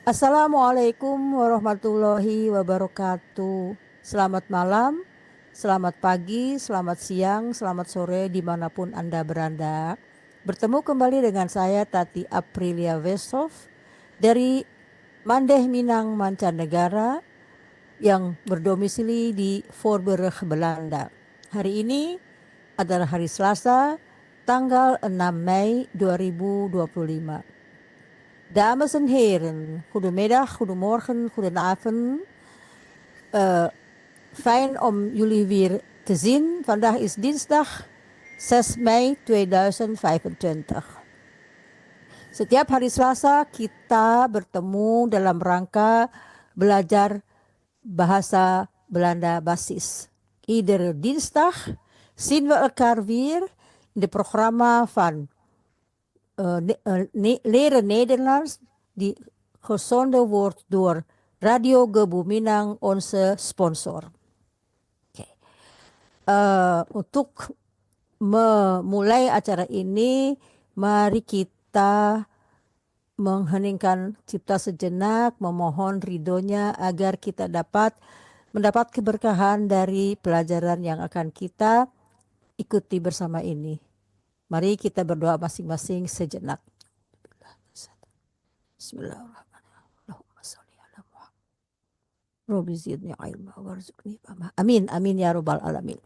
Assalamualaikum warahmatullahi wabarakatuh. Selamat malam, selamat pagi, selamat siang, selamat sore dimanapun Anda berada. Bertemu kembali dengan saya Tati Aprilia Westhoff dari Mandeh Minang Mancanegara yang berdomisili di Voorburg, Belanda. Hari ini adalah hari Selasa, tanggal 6 Mei 2025. Dames en heren, goedemiddag, goedemorgen, goedenavond. Fijn om jullie weer te zien. Vandaag is dinsdag 6 Mei 2025. Setiap hari Selasa kita bertemu dalam rangka belajar bahasa Belanda basis. Iedere dinsdag zien we elkaar weer in de programma van Leren Nederlands, die gezonden wordt door Radio Gebuminang, onze sponsor. Untuk memulai acara ini, mari kita mengheningkan cipta sejenak, memohon ridhonya agar kita dapat mendapat keberkahan dari pelajaran yang akan kita ikuti bersama ini. Mari kita berdoa masing-masing sejenak. Bismillahirrahmanirrahim. Rabbi zidni ilma warzuqni fahma. Amin, amin ya rabbal alamin.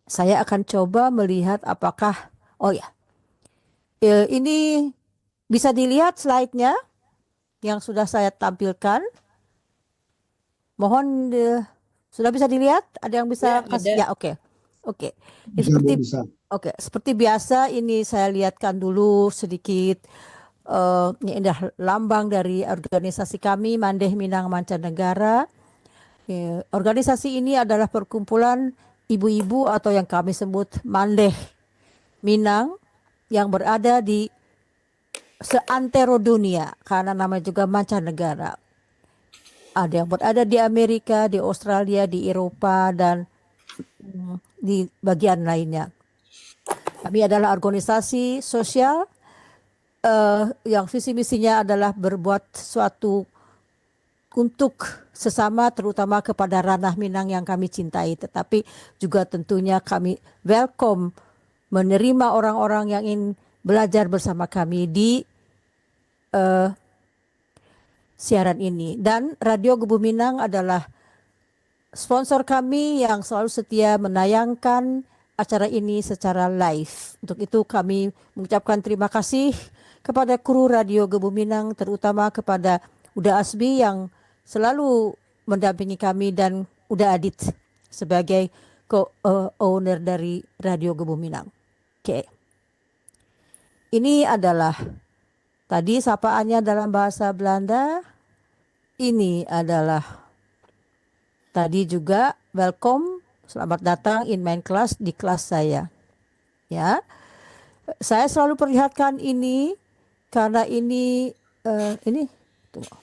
Saya akan coba melihat apakah, ini bisa dilihat slide-nya yang sudah saya tampilkan. Mohon sudah bisa dilihat? Ada yang bisa kasih? Ya, oke. Seperti biasa ini saya lihatkan dulu sedikit. Ini adalah lambang dari organisasi kami Mandeh Minang Mancanegara. Organisasi ini adalah perkumpulan ibu-ibu atau yang kami sebut Mandeh Minang yang berada di seantero dunia karena namanya juga mancanegara. Ada yang berada di Amerika, di Australia, di Eropa, dan di bagian lainnya. Kami adalah organisasi sosial yang visi misinya adalah berbuat sesuatu untuk sesama, terutama kepada ranah Minang yang kami cintai, tetapi juga tentunya kami welcome menerima orang-orang yang ingin belajar bersama kami di siaran ini. Dan Radio Gebuminang adalah sponsor kami yang selalu setia menayangkan acara ini secara live. Untuk itu kami mengucapkan terima kasih kepada kru Radio Gebuminang, terutama kepada Uda Asbi yang selalu mendampingi kami dan Uda Adit sebagai co-owner dari Radio Gebuminang. Oke. Ini adalah tadi sapaannya dalam bahasa Belanda. Ini adalah tadi juga welcome, selamat datang in my class, di kelas saya. Ya. Saya selalu perlihatkan ini karena ini tunggu.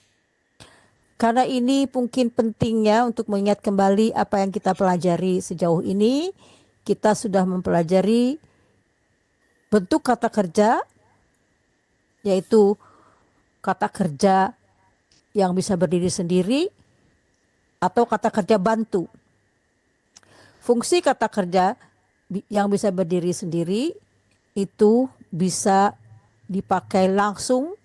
Karena ini mungkin pentingnya untuk mengingat kembali apa yang kita pelajari sejauh ini. Kita sudah mempelajari bentuk kata kerja, yaitu kata kerja yang bisa berdiri sendiri atau kata kerja bantu. Fungsi kata kerja yang bisa berdiri sendiri itu bisa dipakai langsung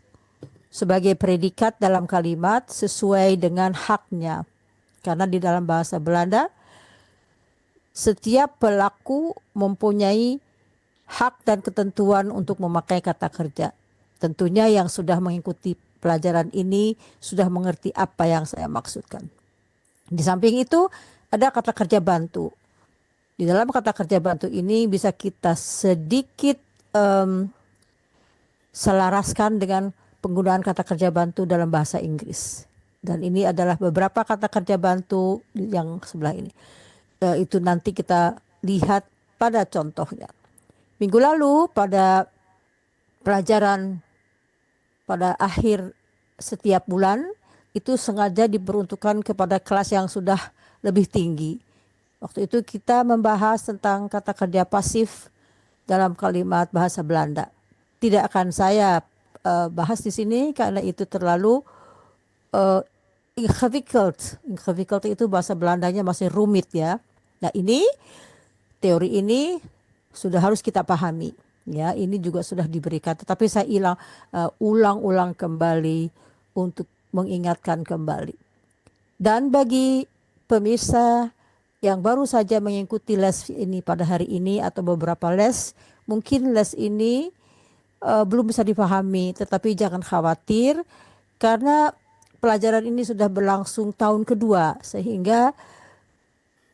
sebagai predikat dalam kalimat sesuai dengan haknya. Karena di dalam bahasa Belanda, setiap pelaku mempunyai hak dan ketentuan untuk memakai kata kerja. Tentunya yang sudah mengikuti pelajaran ini sudah mengerti apa yang saya maksudkan. Di samping itu ada kata kerja bantu. Di dalam kata kerja bantu ini bisa kita sedikit selaraskan dengan penggunaan kata kerja bantu dalam bahasa Inggris. Dan ini adalah beberapa kata kerja bantu yang sebelah ini. Itu nanti kita lihat pada contohnya. Minggu lalu pada pelajaran pada akhir setiap bulan itu sengaja diperuntukkan kepada kelas yang sudah lebih tinggi. Waktu itu kita membahas tentang kata kerja pasif dalam kalimat bahasa Belanda. Tidak akan saya bahas di sini karena itu terlalu eh, ingewikkeld. Ingewikkeld itu bahasa Belandanya masih rumit ya. Nah ini teori ini sudah harus kita pahami. Ya, ini juga sudah diberikan. Tetapi saya ulang-ulang kembali untuk mengingatkan kembali. Dan bagi pemirsa yang baru saja mengikuti les ini pada hari ini atau beberapa les, mungkin les ini belum bisa dipahami, tetapi jangan khawatir karena pelajaran ini sudah berlangsung tahun kedua, sehingga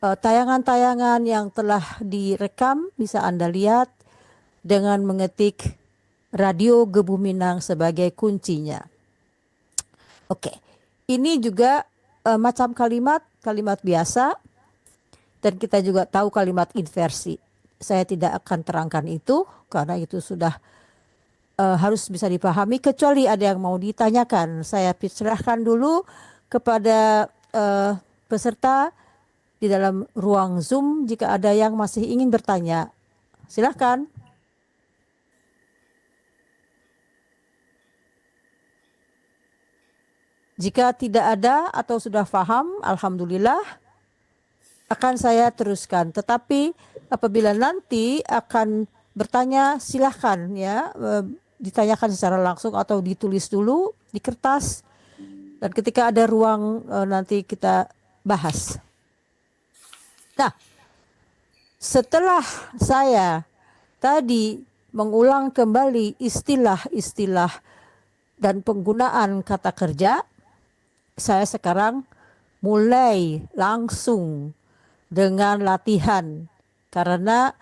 tayangan-tayangan yang telah direkam bisa Anda lihat dengan mengetik Radio Gebu Minang sebagai kuncinya. Oke, ini juga macam kalimat biasa, dan kita juga tahu kalimat inversi. Saya tidak akan terangkan itu karena itu sudah harus bisa dipahami, kecuali ada yang mau ditanyakan. Saya serahkan dulu kepada peserta di dalam ruang Zoom jika ada yang masih ingin bertanya. Silahkan. Jika tidak ada atau sudah paham, alhamdulillah, akan saya teruskan. Tetapi apabila nanti akan bertanya, silahkan ya, ditanyakan secara langsung atau ditulis dulu di kertas. Dan ketika ada ruang nanti kita bahas. Nah, setelah saya tadi mengulang kembali istilah-istilah dan penggunaan kata kerja, saya sekarang mulai langsung dengan latihan, karena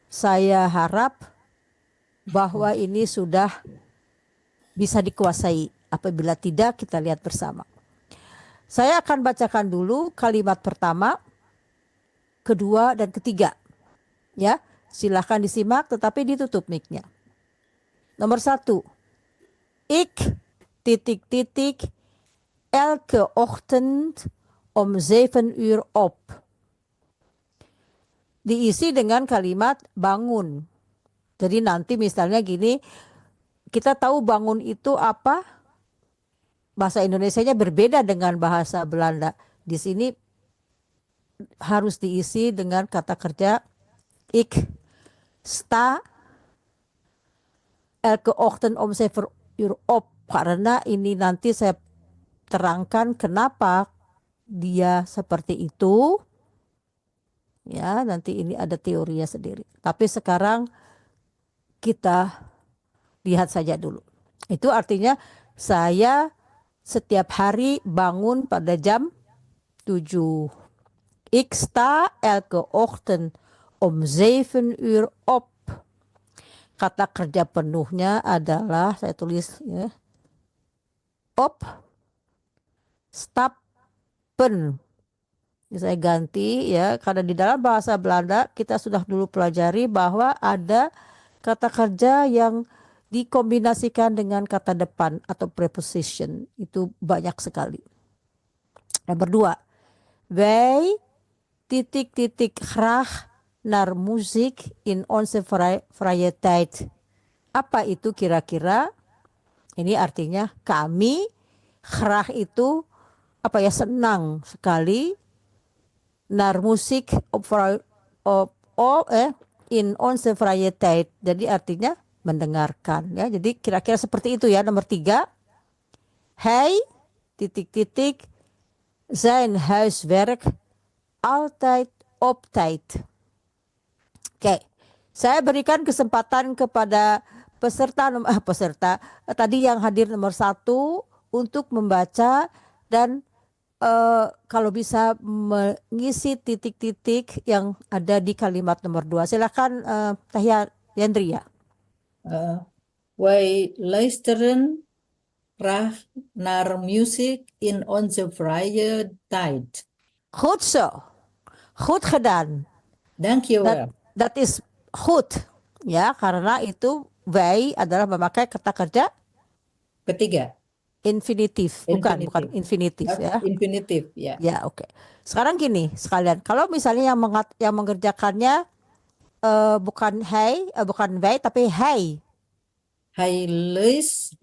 saya harap bahwa ini sudah bisa dikuasai. Apabila tidak, kita lihat bersama. Saya akan bacakan dulu kalimat pertama, kedua, dan ketiga. Ya, silahkan disimak tetapi ditutup mic-nya. Nomor 1. Ik titik-titik elke ochtend om 7 uur op. Diisi dengan kalimat bangun. Jadi nanti misalnya gini, kita tahu bangun itu apa? Bahasa Indonesianya berbeda dengan bahasa Belanda. Di sini harus diisi dengan kata kerja ik sta elke ochtend om 7 uur op. Karena ini nanti saya terangkan kenapa dia seperti itu. Ya, nanti ini ada teorinya sendiri. Tapi sekarang kita lihat saja dulu. Itu artinya saya setiap hari bangun pada jam 7. Ik sta elke ochtend om 7 uur op. Kata kerja penuhnya adalah, saya tulis ya, op, stappen. Saya ganti ya, karena di dalam bahasa Belanda kita sudah dulu pelajari bahwa ada kata kerja yang dikombinasikan dengan kata depan atau preposition. Itu banyak sekali. Nomor 2. Wij titik-titik graag naar muziek in onze vrije tijd. Apa itu kira-kira? Ini artinya kami, graag itu apa ya, senang sekali, naar muziek in onze vrije tijd. Jadi artinya mendengarkan ya. Jadi kira-kira seperti itu ya. Nomor 3. Hij titik-titik zijn huiswerk altijd op tijd. Oke. Saya berikan kesempatan kepada peserta tadi yang hadir nomor 1 untuk membaca dan kalau bisa mengisi titik-titik yang ada di kalimat nomor 2. Silakan Teh Yandri ya. Wij luisteren graag naar muziek in onze vrije tijd. Goed zo. Goed gedaan. Dankjewel. That is goed. Ya, karena itu wij adalah memakai kata kerja Ketiga. infinitif, bukan infinitif ya. Infinitif ya. Ya, oke. Sekarang gini sekalian, kalau misalnya yang mengerjakannya bukan wij tapi hij. Hij luist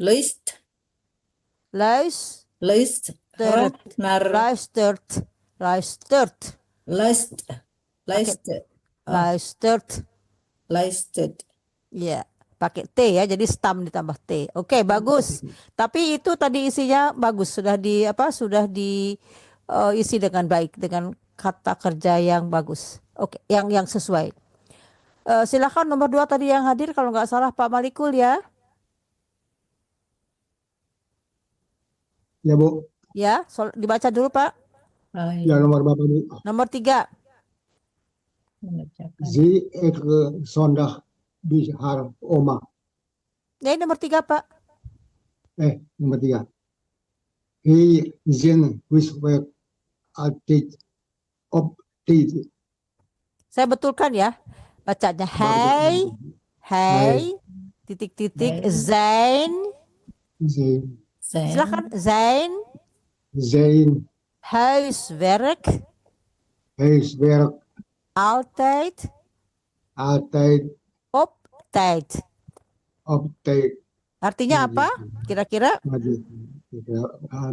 Luisteren naar luistert, luistert, luister, luistert. luistert. Ya, pakai T ya, jadi stam ditambah T. Oke, bagus. Tapi itu tadi isinya bagus, sudah di apa? Sudah diisi dengan baik dengan kata kerja yang bagus. Oke, yang sesuai. Silakan nomor 2 tadi yang hadir kalau nggak salah Pak Malikul ya. Ya Bu, Ya, dibaca dulu Pak. Hai, ya nomor berapa Bu? Nomor 3. mengerjakan. Zie ik zondag bij haar oma. Ini nomor 3 Pak. Nomor 3. Hij zin wist we altijd op tijd. Saya betulkan ya. Bacanya hai, hai, titik-titik, Hai. zijn. Zijn, Silakan, zijn, zijn huiswerk, huiswerk altijd altijd op tijd. op tijd Artinya apa? Kira-kira?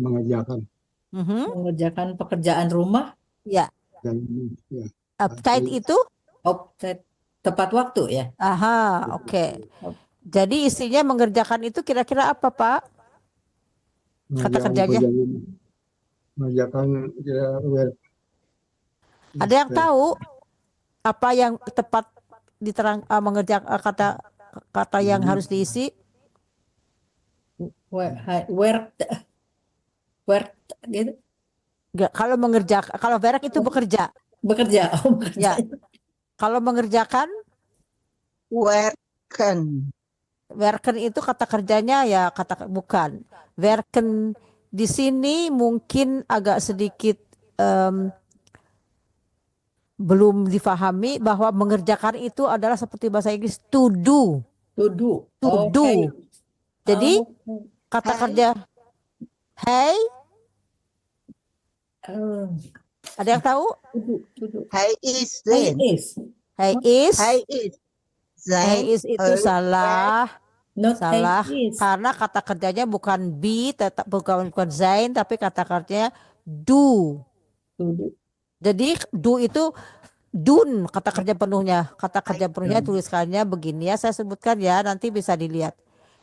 mengerjakan. Mengerjakan pekerjaan rumah, Ya, Dan ya, tijd itu? tepat waktu ya. Aha, oke. Jadi istrinya mengerjakan itu kira-kira apa, Pak? Kata kerjanya? mengerjakan Ada yang tahu apa yang tepat diterang mengerjakan kata yang harus diisi? Werkt gitu. Enggak, kalau mengerjakan, kalau werk itu bekerja. Bekerja. Bekerja. Ya. Kalau mengerjakan, Werken. werken itu kata kerjanya ya bukan. Werken di sini mungkin agak sedikit belum difahami bahwa mengerjakan itu adalah seperti bahasa Inggris to do. To do. To do. Okay. Jadi kata Hai. kerja hey, ada yang tahu? To do. Hij is Hij zijn. is. Hey is. Hij is zijn. Hey is itu salah. Not Salah hij is. karena kata kerjanya bukan be, bukan zijn, tapi kata kerjanya do. To do. Jadi do itu dun kata kerja penuhnya. Kata kerja penuhnya tuliskannya begini ya, saya sebutkan ya, nanti bisa dilihat.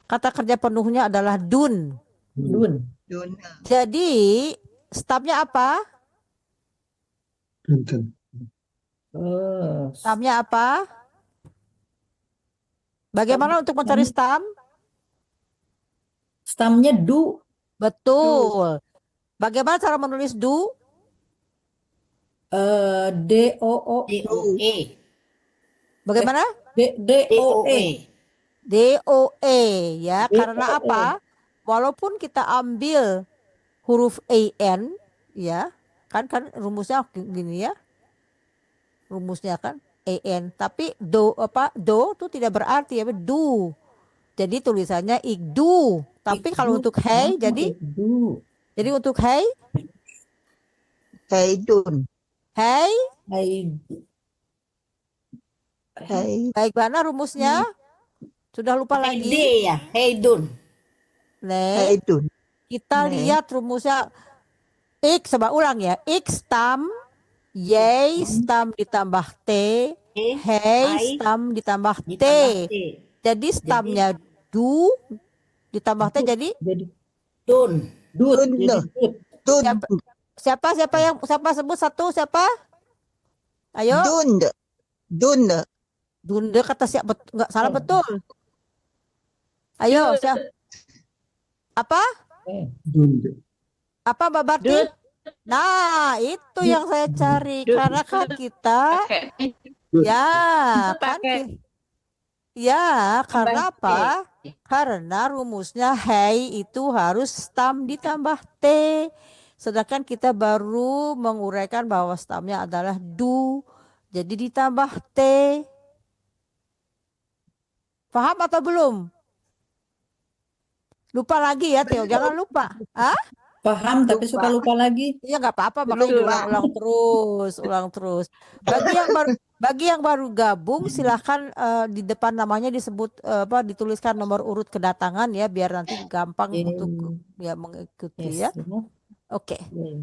Kata kerja penuhnya adalah dun. Doen. Doen. Jadi stamnya apa? punten. Stamnya apa? Bagaimana untuk mencari stam? Stamnya do. Betul. Bagaimana cara menulis do? D-O-O-E. Bagaimana? D-O-E. DOE ya, DOE. karena apa? Walaupun kita ambil huruf AN ya, kan rumusnya gini ya. Rumusnya kan AN, tapi do tuh tidak berarti ya, do. Jadi tulisannya ikdu. Tapi kalau untuk hey jadi Do. untuk hey, Hij doen. hey, Hij. Hij. baik mana rumusnya? Sudah lupa lagi? ya, hey Dun. Hij Nek, doen. kita Nee. lihat rumusnya. X, coba ulang ya. X stam, Y stam ditambah T, hey stam ditambah T. Ditambah T. Jadi stamnya do ditambah T jadi Jadi Dun. dud. Dun. Jadi dud. Doen. siapa sebut satu siapa? Ayo, Doen. Doen. Dunde kata siapa? Enggak salah betul. Ayo, siapa? Apa? Doen. Apa Mbak Barti? Nah, itu yang saya cari karena kan kita ya kan ya karena apa? Karena rumusnya hey itu harus stam ditambah T. Sedangkan kita baru menguraikan bahwa stamnya adalah do. Jadi ditambah T. Paham atau belum? Lupa lagi ya Theo, jangan lupa. Hah? Paham tapi suka lupa lagi. Ya nggak apa-apa, makanya Lupa. diulang-ulang terus, ulang terus. Bagi yang baru gabung, silahkan di depan namanya disebut dituliskan nomor urut kedatangan ya, biar nanti gampang untuk ya mengikuti ya. Yes. Oke.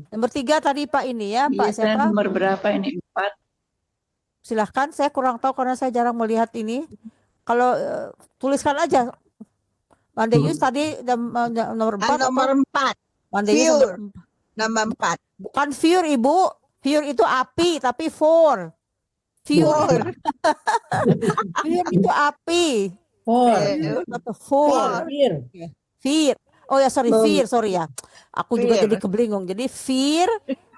Nomor 3 tadi Pak ini ya, Pak siapa? Nomor berapa ini? 4. Silahkan, saya kurang tahu karena saya jarang melihat ini. Kalau tuliskan aja. Mandeyus tadi nomor 4 Nomor 4. Mandeyus Viewer. Nomor 4. bukan fure Ibu. Fure itu api, tapi for. Fure. Fure itu api. Atau for. Fear. Oh ya sorry, fear, sorry ya. Aku juga Fear. jadi kebingung. Jadi fear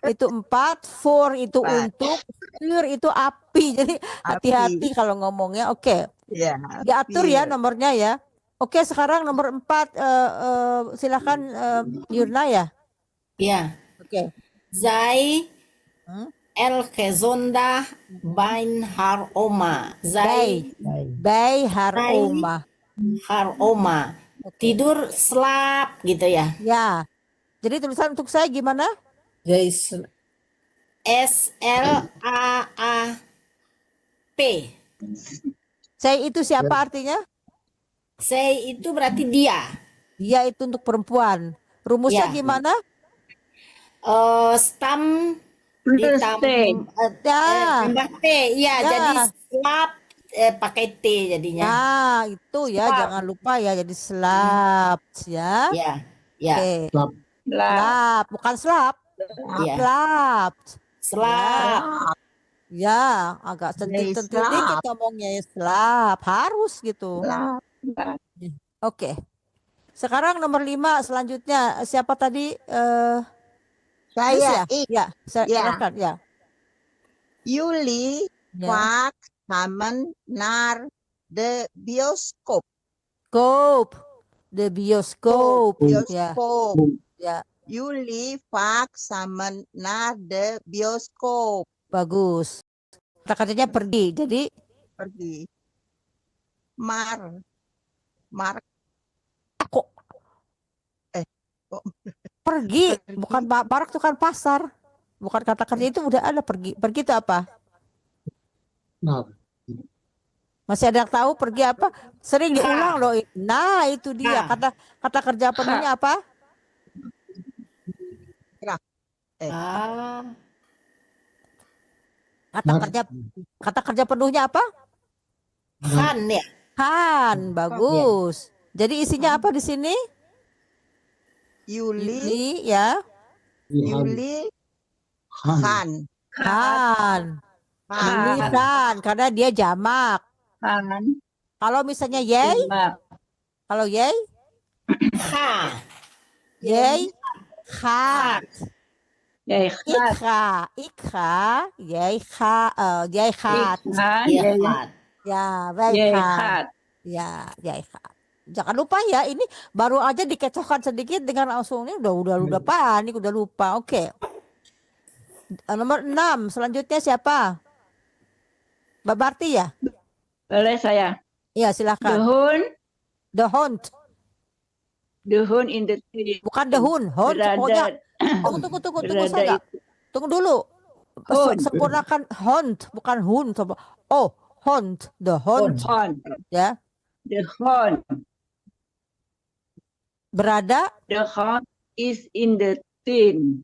itu 4, for itu untuk, fear itu api. Jadi hati-hati kalau ngomongnya. Oke. Ya. Diatur ya fear. nomornya ya. Oke, sekarang nomor 4 silakan Yurna ya. Ja, Oke. zij Hmm? elke zondag bij haar oma. Zij Bij haar Bij. oma. haar oma. Tidur slaap gitu ya. Ya. Jadi tulisan untuk saya gimana? Jason. SLAAP. Saya itu siapa artinya? Zij itu berarti dia. Dia itu untuk perempuan. Rumusnya Ya. gimana? Stam Plus ditambah T. Ya. tambah T. Iya, Ya. jadi slaap pakai T jadinya. Nah, itu ya, Slap. jangan lupa ya, jadi slap ya. Ya, ya. Oke. Lah. Slap, bukan slap. Iya. Slap. Slaap. Ya, agak sentil-sentil slap. dikit ngomongnya ya, slap. Harus gitu. Lah. Oke. Sekarang nomor 5 selanjutnya siapa tadi? Saya Chris ya? Ya, Ya. silakan ya. Yuli Ya. Pak Saman Nar de bioskop. Scope. The bioskop. Ya. Bioskop. Ya, Yuli Pak Saman Nar de bioskop. bagus. Kata-katanya pergi. Jadi Pergi. Mar. kok Kok pergi, bukan barak itu kan pasar. Bukan kata kerja itu udah ada pergi. Pergi itu apa? Nah, Masih ada yang tahu pergi apa? Sering diulang loh. Nah, itu dia. Kata kerja penuhnya apa? Ah, Kata kerja penuhnya apa? kan ya. Kan, bagus. Jadi isinya apa di sini? Yuli Yuli ya. Yuli Han, Han. Kan. Yuli kan karena dia jamak. Han. Kalau misalnya yey, kalau yey, Ha. yey, khat. Ikha. Ikha, yey, khat. Ya, kan. Ya, baik khat. Ya, yey, khat. Jangan lupa ya, ini baru aja dikecohkan sedikit dengan langsung ini udah panik, udah lupa. Oke. Nomor 6, selanjutnya siapa? Mbak Barti ya? Boleh saya. Iya, silakan. The Hunt. The Hun in the tree. Bukan The Hunt. Hunt pokoknya. Tunggu saja. Tunggu dulu. Hunt. Sempurnakan Hunt, bukan Hun. Oh, Hunt. The Hunt. Hon. Ya. The Hon. Berada The Hon is in the tin.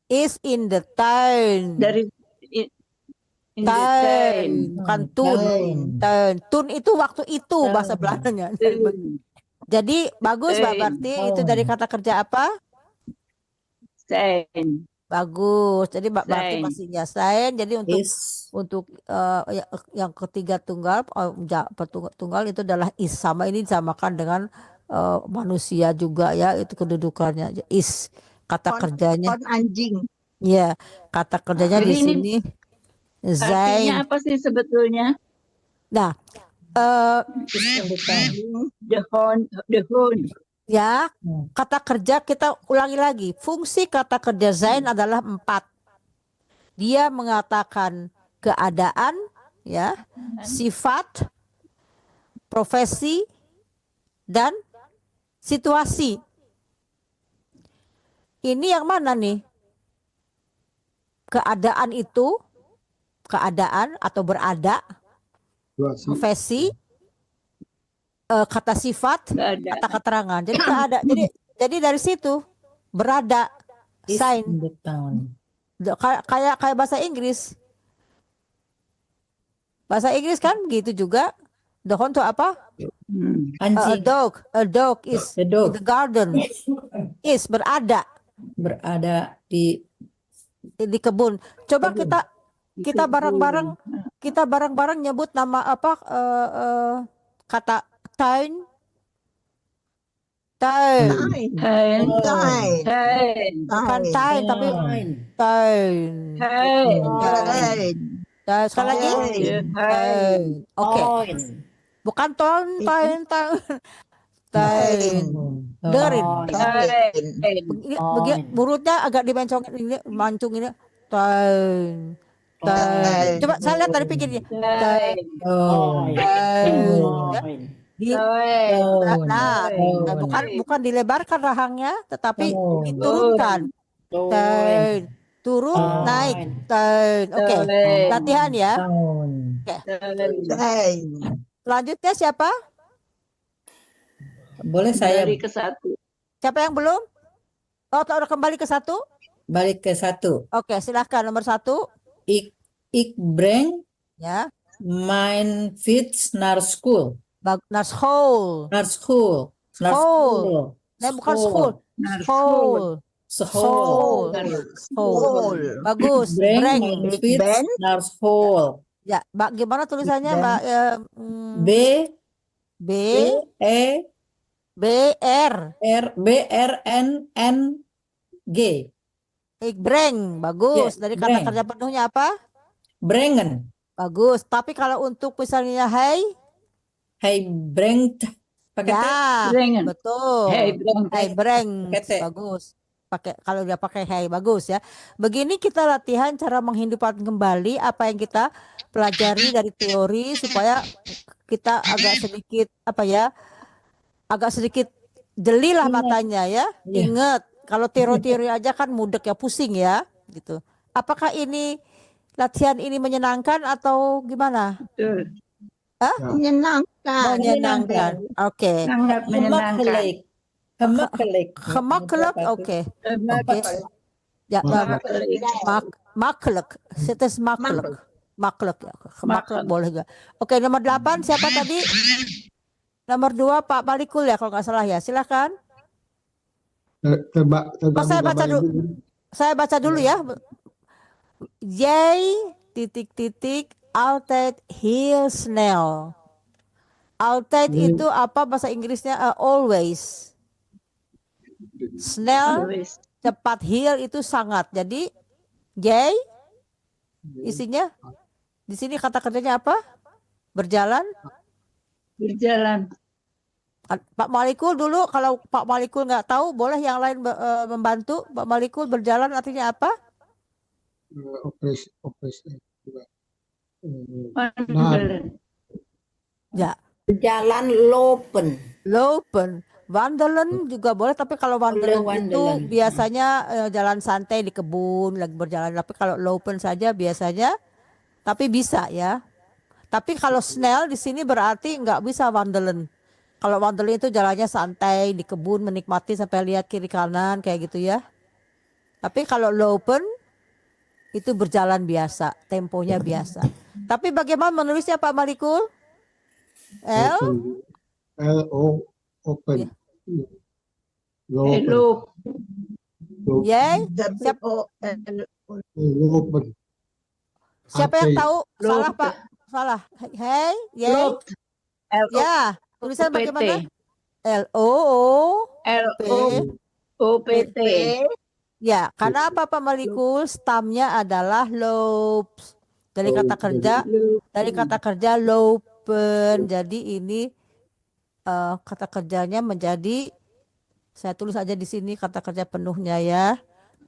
is in the town. Dari in the Town. tin. Bukan tun. Town. Tun itu waktu itu Town. bahasa Belandanya. Tin. Jadi bagus Mbak Town. Barti. Itu dari kata kerja apa? Sein. Bagus. Jadi Mbak Barti Sein. masih nyasain. Jadi Is. untuk yang ketiga tunggal tunggal itu adalah is, sama ini disamakan dengan manusia juga ya, itu kedudukannya is. Kata kerjanya Kon anjing. ya, kata kerjanya di Jadi ini sini Artinya zain. apa sih sebetulnya? Nah, The Hun. The Hun. ya, kata kerja kita ulangi lagi. Fungsi kata kerja zain adalah 4. Dia mengatakan keadaan, ya, sifat, profesi, dan situasi. Ini yang mana nih? Keadaan itu, keadaan atau berada, Situasi. profesi, kata sifat, Nggak ada. kata keterangan. Jadi keada. Jadi dari situ berada, Is sign. in the town. Kayak bahasa Inggris. Bahasa Inggris kan gitu juga. Dohon tuh apa? A Anjing. dog. A dog is The in dog the garden. Is berada berada di di kebun. Coba Kebun. kita bareng-bareng nyebut nama apa kata time. Time. Time. Hen. Time. Hen. Bukan time tapi Town. time. Hen. Time. Sekali lagi. Hen. Time. Oke. Town. Bukan time. Time. Dengerin. Hen. Mulutnya agak dimencongin ini, mancung ini. Time. Coba saya lihat dari pikirnya. Hen. Town. Ya. Hen. Nah, bukan dilebarkan rahangnya, tetapi diturunkan. Turn, turun, naik, turn. Oke, latihan ya. Town. Time. Selanjutnya siapa? Boleh saya Dari ke satu. Siapa yang belum? Oh, udah kembali ke satu? balik ke satu? Oke, silahkan nomor satu. Ik breng Ya, mijn fiets naar school. naar school. Naar school. Naar School. school. Nah, bukan school. Naar School. School. School. Bagus. Breng Breng. mijn Ik fiets ben. naar school. Ya, Mbak, gimana tulisannya, Ben. Mbak? B B E B R. R N N G. Ik breng. Bagus. Ya, Dari kata breng. kerja penuhnya apa? Brengen. Bagus. Tapi kalau untuk misalnya hey, Hij brengt pakai T. ya, Brengen. betul. Hey, brengt. Hey, breng. Pakai T. Bagus. Kalau dia pakai hey, bagus ya. Begini kita latihan cara menghidupkan kembali apa yang kita pelajari dari teori supaya kita agak sedikit jelilah matanya ya. Iya. Ingat, kalau teori-teori aja kan mudek ya, pusing ya, gitu. Apakah ini latihan ini menyenangkan atau gimana? Betul. Menyenangkan. Menyenangkan. Oke. Sangat menyenangkan. Gemakkelijk. Gemakkelijk, oke. Oke. Ya, Gemakkelijk. makkelijk. Het is makkelijk. Makkelijk ya. Gemakkelijk boleh juga. Oke, nomor 8 siapa tadi? Nomor 2 Pak Malikul ya kalau nggak salah ya. Silakan. Saya baca dulu. Saya baca dulu ya. Jij altijd heel snel. Altijd itu apa bahasa Inggrisnya? Always. Snel, Always. cepat. Heel itu sangat. Jadi jij isinya di sini kata kerjanya apa? Berjalan. Berjalan. Pak Malikul dulu, kalau Pak Malikul nggak tahu, boleh yang lain membantu. Pak Malikul, berjalan artinya apa? Operasi. Wandelen. Ya, Jalan lopen. lopen. Wandelen juga boleh, tapi kalau wandelen itu wandelen. biasanya jalan santai di kebun, lagi berjalan. Tapi kalau lopen saja biasanya, tapi bisa ya. Tapi kalau snel di sini berarti nggak bisa wandelen. Kalau wandelen itu jalannya santai di kebun, menikmati sampai lihat kiri kanan kayak gitu ya. Tapi kalau lopen itu berjalan biasa, temponya biasa. Tapi bagaimana menulisnya Pak Malikul? L, L-O open. Hello. Y, siap. Open. Siapa yang tahu? Salah Lopen. Pak, salah. Hey, Y, Lopen. ya. Tulisan LOPT. bagaimana? L-O-O-P. LOPT. Ya, karena apa Pak Malikul? Stamnya adalah loops. Dari kata kerja lopen. Jadi ini kata kerjanya menjadi, saya tulis aja di sini kata kerja penuhnya ya.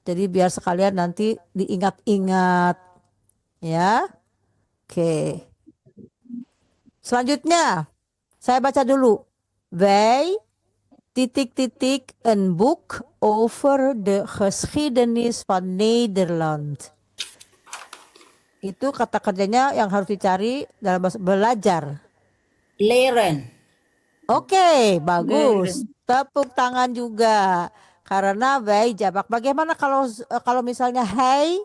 Jadi biar sekalian nanti diingat-ingat ya. Oke. Selanjutnya saya baca dulu. Wij titik-titik een boek over de geschiedenis van Nederland. Itu kata kerjanya yang harus dicari dalam bahasa belajar. Leren. Oke, bagus. Tepuk tangan juga. Karena wij jabak. Bagaimana kalau misalnya hey?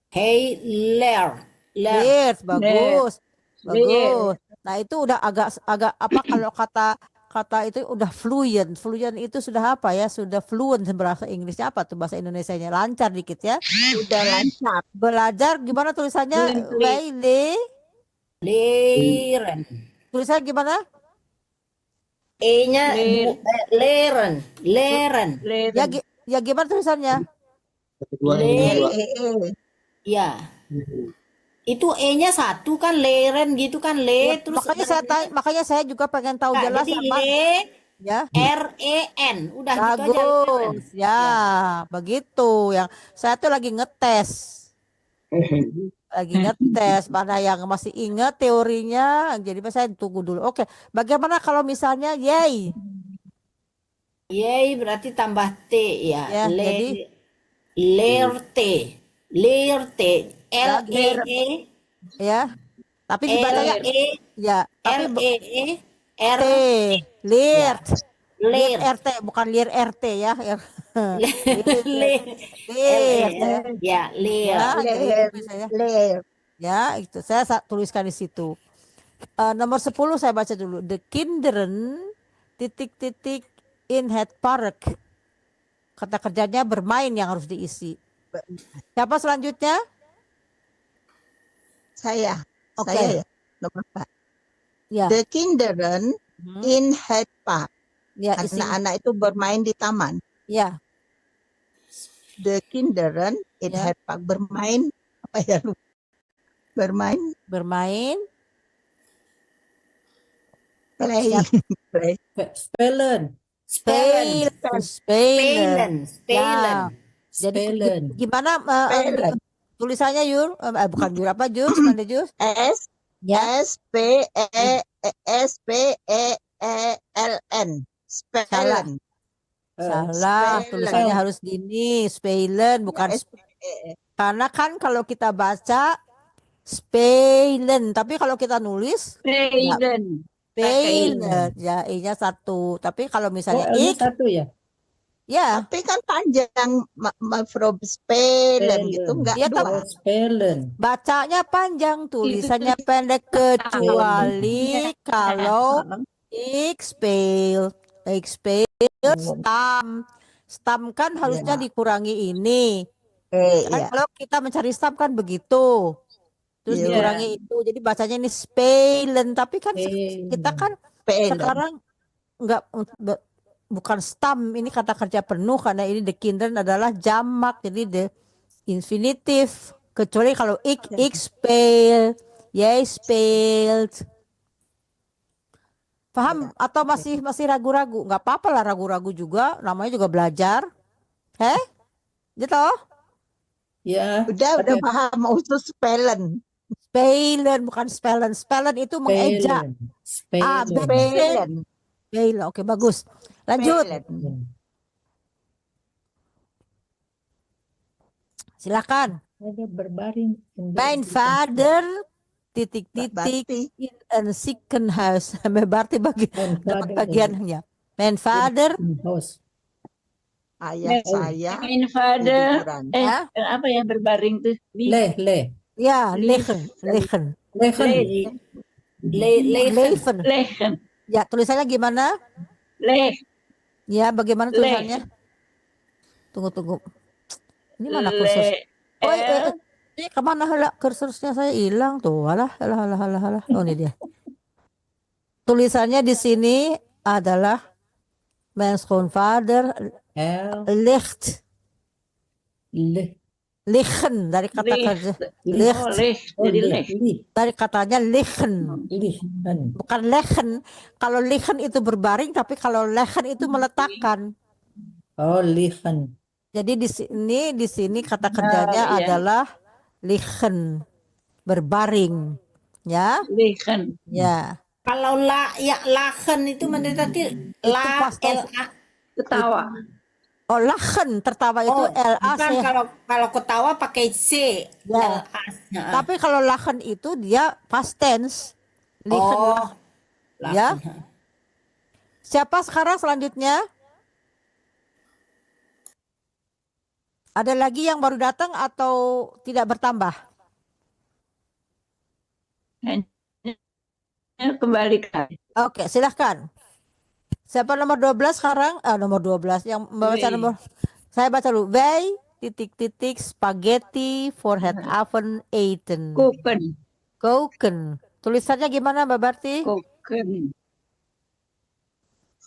Hey, ler. Ler. Leert, bagus. Leert. Bagus. Nah, itu udah agak apa kalau kata itu udah fluent. Fluent itu sudah apa ya? Sudah fluent bahasa Inggrisnya apa tuh bahasa Indonesianya? Lancar dikit ya. Udah lancar. Belajar gimana tulisannya? Fluently. Weile. Leren. Tulisannya gimana? E-nya Ler. leren. Leren. Ya, ya gimana tulisannya? Kedua Le- ini dua. Ya. Itu E-nya satu kan, leren gitu kan, le. Ya, Terus makanya saya juga pengen tahu Nah, jelas jadi apa. le, Ya. R-E-N. Udah gitu aja. leren. Bagus. Ya, begitu. Yang saya tuh lagi ngetes. Lagi ngetes mana yang masih ingat teorinya. Jadi saya tunggu dulu. Oke, bagaimana kalau misalnya yay? Yay berarti tambah T ya. Ya, jadi- Lerte. Lerte. L-E-E. Ya. Tapi dibacanya L-E. ya, tapi R-E-E. T, lirt. Ler. RT bukan lir RT ya. Ler. Lirt. Ya, ler. Ya, Ler. itu biasanya. Ler. Ya, itu saya tuliskan di situ. Nomor 10 saya baca dulu. The kinderen titik-titik in het park. Kata kerjanya bermain yang harus diisi. Siapa selanjutnya? Saya. Oke. Saya ya. Nomor 4. Ya, The kinderen in het park. ya isi. Anak-anak itu bermain di taman. Ya, The kinderen in Ya. het park. Bermain. Apa ya? Lupa. Bermain. bermain. Play. Play. Spellen. Spelen. Spelen. Spelen. Spelen. Jadi Spelen. gimana Spelen. tulisannya Yur? Bukan Yur apa Jus? Mana Jus? S. Ya. S-P-E-L-N. Spelen. Salah, Spelen. tulisannya harus gini, spelen bukan karena kan kalau kita baca spelen, tapi kalau kita nulis Spelen. spelen, ya i-nya satu. Tapi kalau Oh, misalnya L-nya ik, satu ya? ya, Tapi kan panjang. From Spelen gitu. Enggak Iya, dua. Oh, Spellen. bacanya panjang, tulisannya pendek kecuali kalau ik speel stam. Stam kan harusnya dikurangi ini. Kan Iya. kalau kita mencari stam kan begitu. Terus Iya. dikurangi itu. Jadi bacanya ini spelen, tapi kan Spelen. kita kan Spelen. sekarang enggak bukan stam, ini kata kerja penuh karena ini the kinderen adalah jamak. Jadi the infinitif. Kecuali kalau ik speel, jij speelt. Paham atau masih ragu-ragu? Nggak apa-apa lah ragu-ragu juga, namanya juga belajar. Gitu. Ya. Udah Ada paham untuk Spelen. Spelen bukan spelen. Spelen itu mengeja. Spellen. B. Spelen. Spelen. Oke, bagus. Lanjut. Spelen. Silakan. Ada berbaring. Mijn vader titik-titik Berarti in een ziekenhuis. Berarti Mijn dapat vader bagiannya. Mijn vader House. ayah saya Mijn vader. tiduran. ya, Apa ya berbaring tuh? Le. ya liggen. Legen. Leven. Legen. Ya, tulisannya gimana? Ya, bagaimana tulisannya? Tunggu. Ini mana kursus? Oh, ini kemana lah kursusnya saya hilang tuh. Alah. Oh, ini dia. Tulisannya di sini adalah mijn schoonvader L. ligt. Le. Liggen dari kata kerja. Oh, jadi leh. Dari katanya liggen. Lichten. Bukan leggen. Kalau liggen itu berbaring, tapi kalau leggen itu meletakkan. Oh, lichten. Jadi di sini kata kerjanya iya. adalah liggen, berbaring, ya, Legen. ya. Kalau ya lachen itu menarti la past tense. la. Ketawa. Oh, lachen, tertawa itu Oh, LA. bukan kalau ketawa pakai C. Ya. LA. Nah. Tapi kalau lachen itu dia past tense. Lichen Oh, ya. lachen. Siapa sekarang selanjutnya? Ada lagi yang baru datang atau tidak bertambah? Hanya kembalikan. Oke, silahkan. Siapa nomor 12 sekarang? Nomor 12 yang membaca Wey. nomor. Saya baca dulu. Wij titik-titik spaghetti forehead oven eten. Koken. Koken. Tulisannya gimana Mbak Barti? Koken.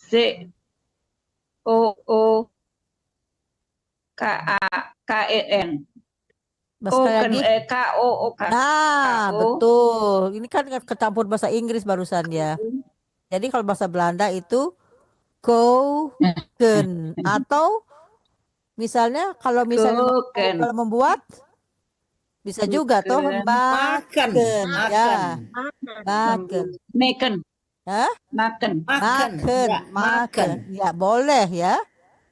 C-O-O-K-A-K-E-N. Sekali Koken. lagi. K-O-O-K. Nah, K-O. betul. Ini kan kecampur bahasa Inggris barusan ya. Jadi kalau bahasa Belanda itu koken atau misalnya kalau Koken. kalau membuat bisa juga toh Koken. Makan. ya. Makan. Maken. Hah? Makan. Makan. Ya, Makan. Ya, boleh ya.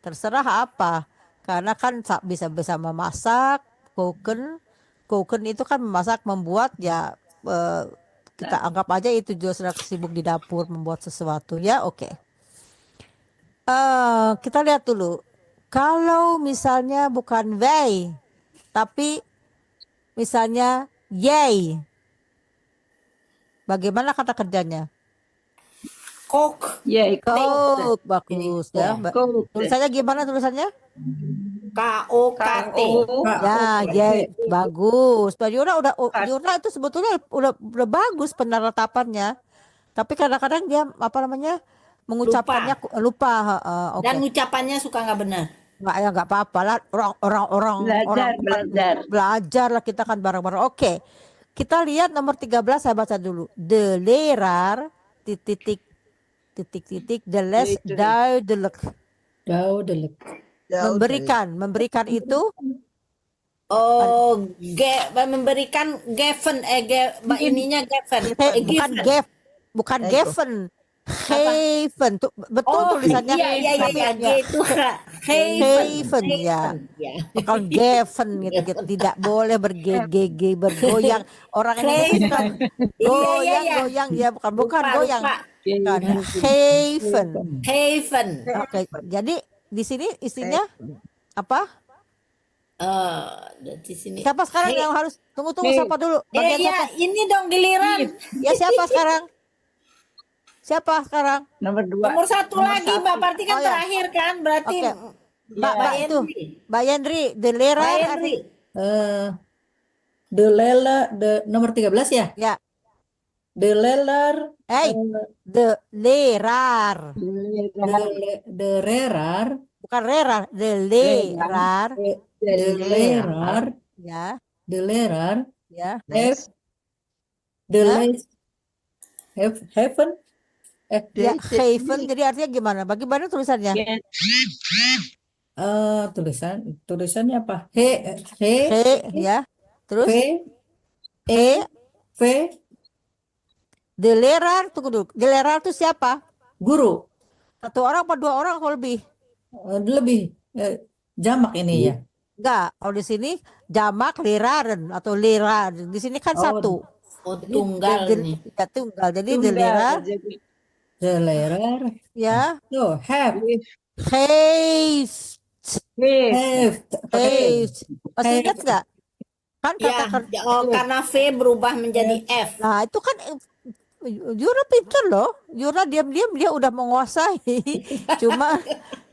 Terserah apa. Karena kan bisa memasak, koken. Koken itu kan memasak, membuat ya kita anggap aja itu juga sudah sibuk di dapur membuat sesuatu ya. Oke. Kita lihat dulu. Kalau misalnya bukan wij, tapi misalnya yay. Bagaimana kata kerjanya? Kok. Yay. Coke, bagus ya. Koken. Tulisannya gimana tulisannya? K-O-K-T. Ya, yay, bagus. Pak Yura Yura itu sebetulnya udah bagus penerapannya. Tapi kadang-kadang dia mengucapkannya lupa. Oke. Dan ucapannya suka nggak benar. Nggak apa-apa lah. Orang belajar lah, kita kan bareng-bareng. Oke. Kita lihat nomor 13, saya baca dulu. De leraar titik de les duidelijk. Duidelijk. Memberikan itu Oh, memberikan given, ininya given. bukan given. Geven, betul tulisannya. Iya, gitu. Geven, ya. Bukan given gitu. Tidak boleh bergoyang. Orang ini kan goyang, ya bukan goyang. Geven. Oke, jadi di sini istrinya apa? Di sini. Siapa sekarang yang harus tunggu siapa dulu? Bagian siapa? Ini dong giliran. Ya siapa sekarang? Siapa sekarang? Nomor 2. Nomor 1 lagi, Mbak Parti kan terakhir kan, berarti Oke. Mbak itu, Mbak Yendri, de leraar. De lelaar, nomor 13 ya? Ya. De lelaar. De leraar. De leraar. Bukan leraar, de leraar. De leraar. Ya. De leraar. Ya. Heaven. Ya, geven. Jadi artinya gimana? Bagaimana tulisannya? Tulisannya apa? Ya. Terus V. De leraar, tunggu dulu. De leraar itu siapa? Guru. 1 orang apa 2 orang atau lebih? Lebih. Jamak ini ya. Enggak, kalau di sini jamak leraren atau leraar. Di sini kan 1. tunggal nih. Ya, tunggal. Jadi de leraar. De leraar. Ya. Have. Masih ingat nggak? Kan kata Karena V berubah menjadi F. Nah, itu kan Yura pintar loh. Yura diam-diam dia udah menguasai.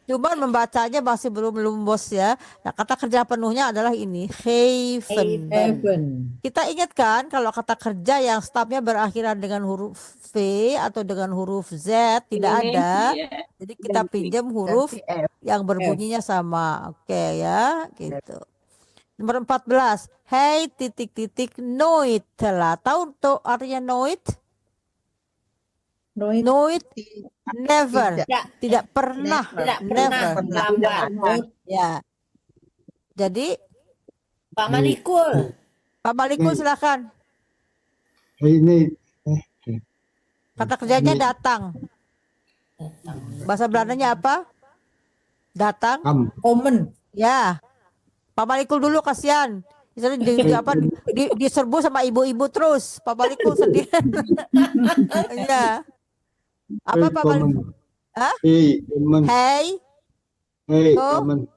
Cuma membacanya masih belum bos ya. Nah, kata kerja penuhnya adalah ini, haven. Kita ingat kan kalau kata kerja yang stopnya berakhiran dengan huruf V atau dengan huruf Z tidak ada. Jadi kita pinjam huruf yang berbunyinya sama. Oke ya, gitu. Nomor 14. Hey titik nooit telah. Tahu tuh artinya nooit? Nooit, never, tidak pernah, never. Ya. Jadi Pak Malikul. Pak Malikul silakan. Hij neemt. Kata kerjanya Ini datang. Bahasa Belandanya apa? Datang. kam. Komen. Ya. Pak Malikul dulu kasihan. Misalnya diserbu sama ibu-ibu terus. Pak Malikul sedih. Iya. Apa Pak Malikul? Komen. Hah? Komen. Hey, Ko. Komen.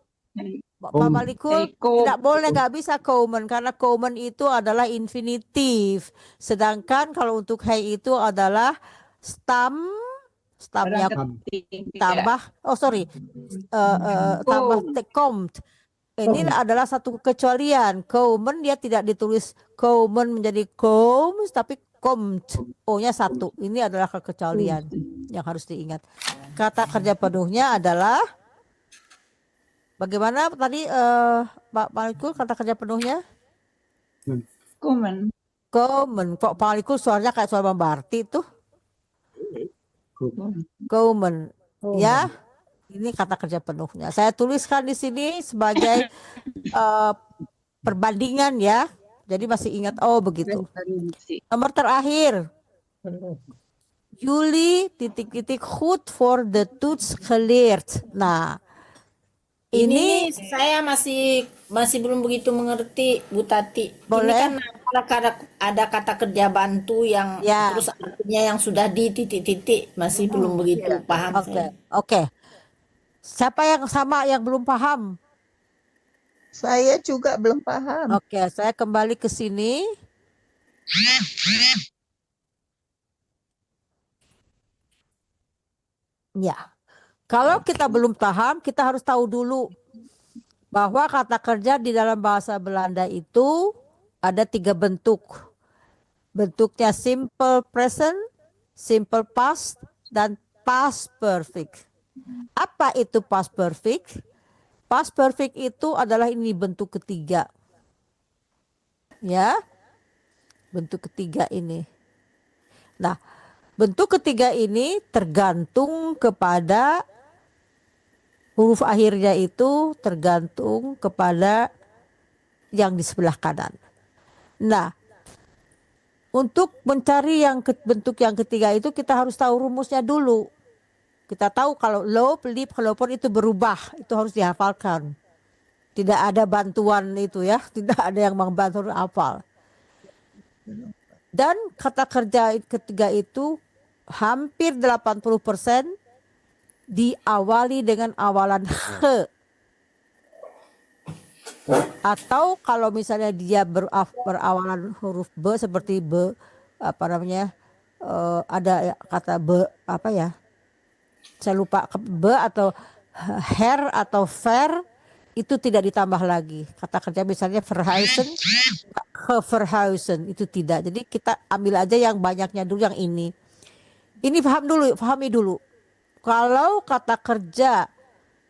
Pak Kom. Malikul Eko. tidak boleh, nggak bisa komen karena komen itu adalah infinitif. Sedangkan kalau untuk hey itu adalah stamnya Orang ketiga. tambah. Oh sorry, tambah komt. Ini adalah satu kekecualian. Komen dia tidak ditulis komen menjadi koms, tapi komt. O-nya satu. Ini adalah kekecualian yang harus diingat. Kata kerja penuhnya adalah bagaimana tadi Pak Malikul kata kerja penuhnya? Komen. Komen. Kok Pak Malikul suaranya kayak suara Mbak Barti tuh? Komen. Ya, ini kata kerja penuhnya. Saya tuliskan di sini sebagai perbandingan ya. Jadi masih ingat, oh begitu. Nomor terakhir, Juli titik-titik goed for the toets geleerd. Nah, Ini saya masih belum begitu mengerti, Bu Tati. Boleh. Ini kan ada kata kerja bantu yang Ya. terus artinya yang sudah di titik-titik, masih belum begitu paham Oke, saya. oke. Siapa yang sama yang belum paham? Saya juga belum paham. Oke, saya kembali ke sini. Ya, kalau kita belum paham, kita harus tahu dulu bahwa kata kerja di dalam bahasa Belanda itu ada 3 bentuk. Bentuknya simple present, simple past, dan past perfect. Apa itu past perfect? Past perfect itu adalah ini bentuk ketiga. Ya, bentuk ketiga ini. Nah, bentuk ketiga ini tergantung kepada huruf akhirnya itu tergantung kepada yang di sebelah kanan. Nah, untuk mencari bentuk yang ketiga itu kita harus tahu rumusnya dulu. Kita tahu kalau loop, leap, kelopon itu berubah, itu harus dihafalkan. Tidak ada bantuan itu ya, tidak ada yang membantu hafal. Dan kata kerja ketiga itu hampir 80% diawali dengan awalan he. Atau kalau misalnya dia berawalan huruf B seperti B apa namanya ada kata B apa ya? Saya lupa B atau her atau ver itu tidak ditambah lagi. Kata kerja misalnya verhuizen, verhuizen itu tidak. Jadi kita ambil aja yang banyaknya dulu yang ini. Ini pahami dulu. Kalau kata kerja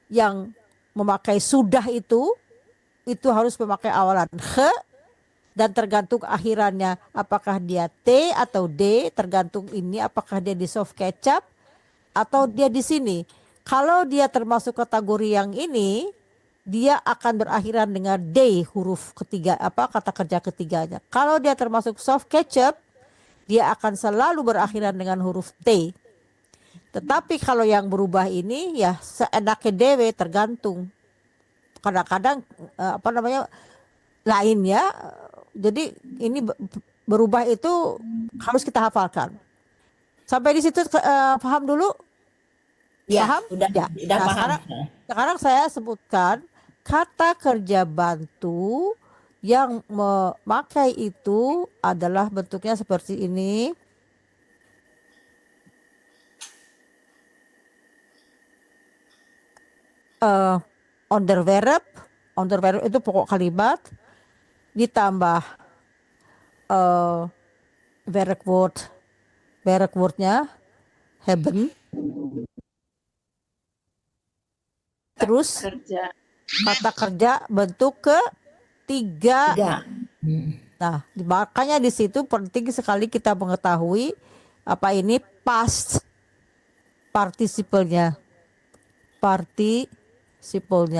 yang memakai sudah itu harus memakai awalan he dan tergantung akhirannya apakah dia T atau D, tergantung ini apakah dia di soft ketchup atau dia di sini. Kalau dia termasuk kategori yang ini, dia akan berakhiran dengan D huruf ketiga kata kerja ketiganya. Kalau dia termasuk soft ketchup, dia akan selalu berakhiran dengan huruf T. Tetapi kalau yang berubah ini ya seenaknya dewe tergantung. Kadang-kadang lain ya. Jadi ini berubah itu harus kita hafalkan. Sampai di situ paham dulu? Ya, Paham? udah Nah, paham. Sekarang saya sebutkan kata kerja bantu yang memakai itu adalah bentuknya seperti ini. Onderwerp itu pokok kalimat ditambah werkwoordnya hebben. Terus Kerja. kata kerja bentuk ketiga. Nah, makanya di situ penting sekali kita mengetahui apa ini past participenya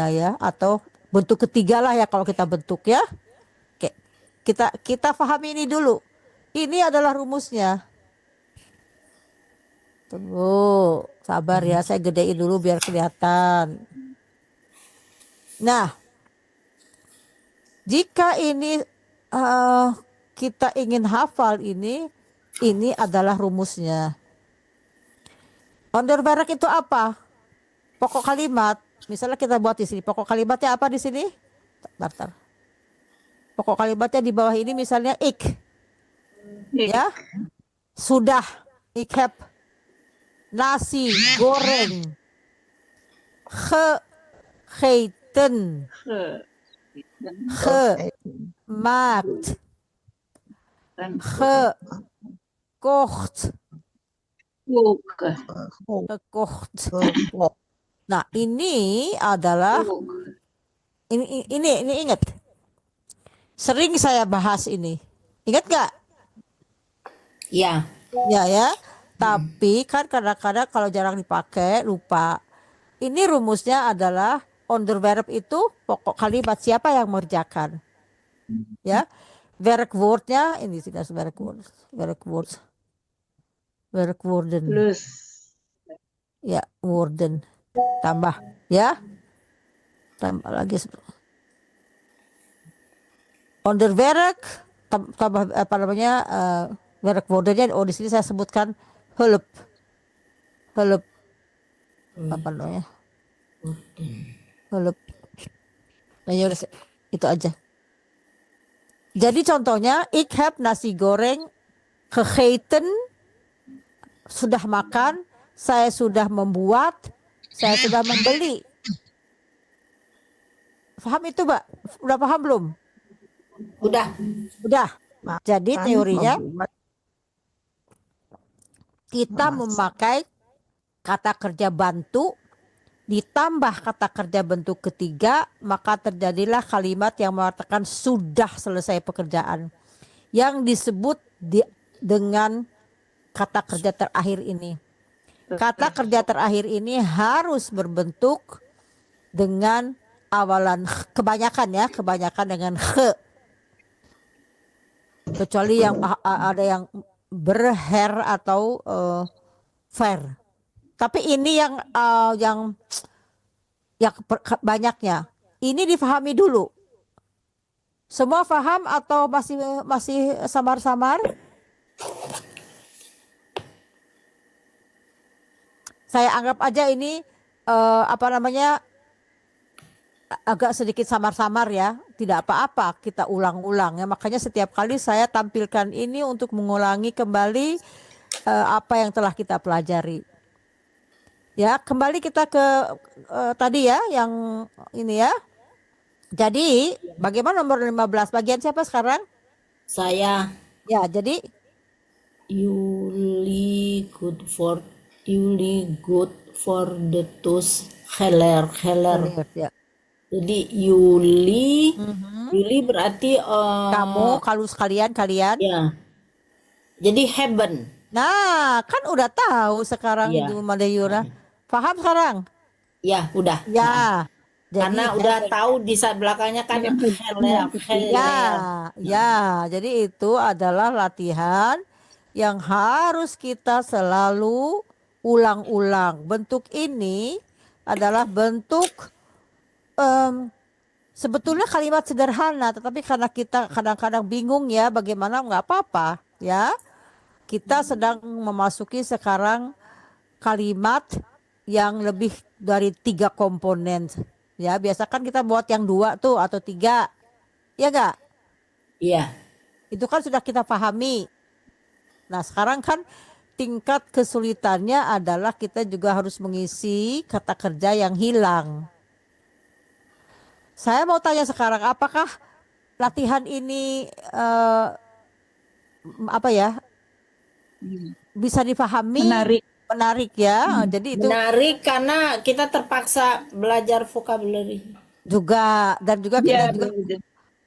ya atau bentuk ketiga lah ya kalau kita bentuk ya. Oke. Kita pahami ini dulu. Ini adalah rumusnya. Tunggu, sabar ya, saya gedein dulu biar kelihatan. Nah, jika ini kita ingin hafal ini adalah rumusnya. Onderwerp itu apa? Pokok kalimat. Misalnya kita buat di sini. Pokok kalimatnya apa di sini? Bentar. Pokok kalimatnya di bawah ini misalnya ik. Ya. Sudah. Ik heb nasi goreng gegeten. Gemaakt. Gekocht. Gekocht. Nah, ini adalah ini ingat. Sering saya bahas ini. Ingat gak? Ya. Ya. Tapi kan kadang-kadang kalau jarang dipakai lupa. Ini rumusnya adalah onderwerp itu pokok kalimat siapa yang mengerjakan. Ya. Werkwoordnya ini sih werkwoorden. Plus. Ya, woorden. Tambah ya. Tambah lagi. Onderwerp tambah apa namanya werkwoordennya di sini saya sebutkan hulp. Apa namanya? Hulp. Nah, ya udah itu aja. Jadi contohnya ik heb nasi goreng gegeten, sudah makan, saya sudah membuat, saya sudah membeli. Paham itu, Mbak? Udah paham belum? Udah. Jadi teorinya Membuat. kita Memasak. memakai kata kerja bantu ditambah kata kerja bentuk ketiga, maka terjadilah kalimat yang mengatakan sudah selesai pekerjaan yang disebut dengan kata kerja terakhir ini. Kata kerja terakhir ini harus berbentuk dengan awalan kebanyakan dengan he. Kecuali yang ada yang berher atau ver. Tapi ini yang banyaknya. Ini difahami dulu. Semua paham atau masih samar-samar? Saya anggap aja ini agak sedikit samar-samar ya. Tidak apa-apa, kita ulang-ulang ya. Makanya setiap kali saya tampilkan ini untuk mengulangi kembali apa yang telah kita pelajari. Ya, kembali kita ke tadi ya, yang ini ya. Jadi, bagaimana nomor 15? Bagian siapa sekarang? Saya. Ya, jadi Yuli good for the toes heller. ya. Jadi Yuli berarti Kamu, kalau kalian. ya. Jadi heaven. Nah, kan udah tahu sekarang Iya. Ibu Madayura. Paham sekarang? Ya, udah. Ya. Jadi Karena udah tahu di saat belakangnya kan heller. Ya, jadi itu adalah latihan yang harus kita selalu ulang-ulang. Bentuk ini adalah bentuk sebetulnya kalimat sederhana, tetapi karena kita kadang-kadang bingung ya bagaimana, nggak apa-apa ya. Kita sedang memasuki sekarang kalimat yang lebih dari 3 komponen. Ya, biasa kan kita buat yang 2 tuh atau 3. Ya enggak? Iya. Itu kan sudah kita pahami. Nah, sekarang kan tingkat kesulitannya adalah kita juga harus mengisi kata kerja yang hilang. Saya mau tanya sekarang, apakah latihan ini bisa dipahami? Menarik ya. Jadi itu Menarik karena kita terpaksa belajar vocabulary. juga, dan juga kita juga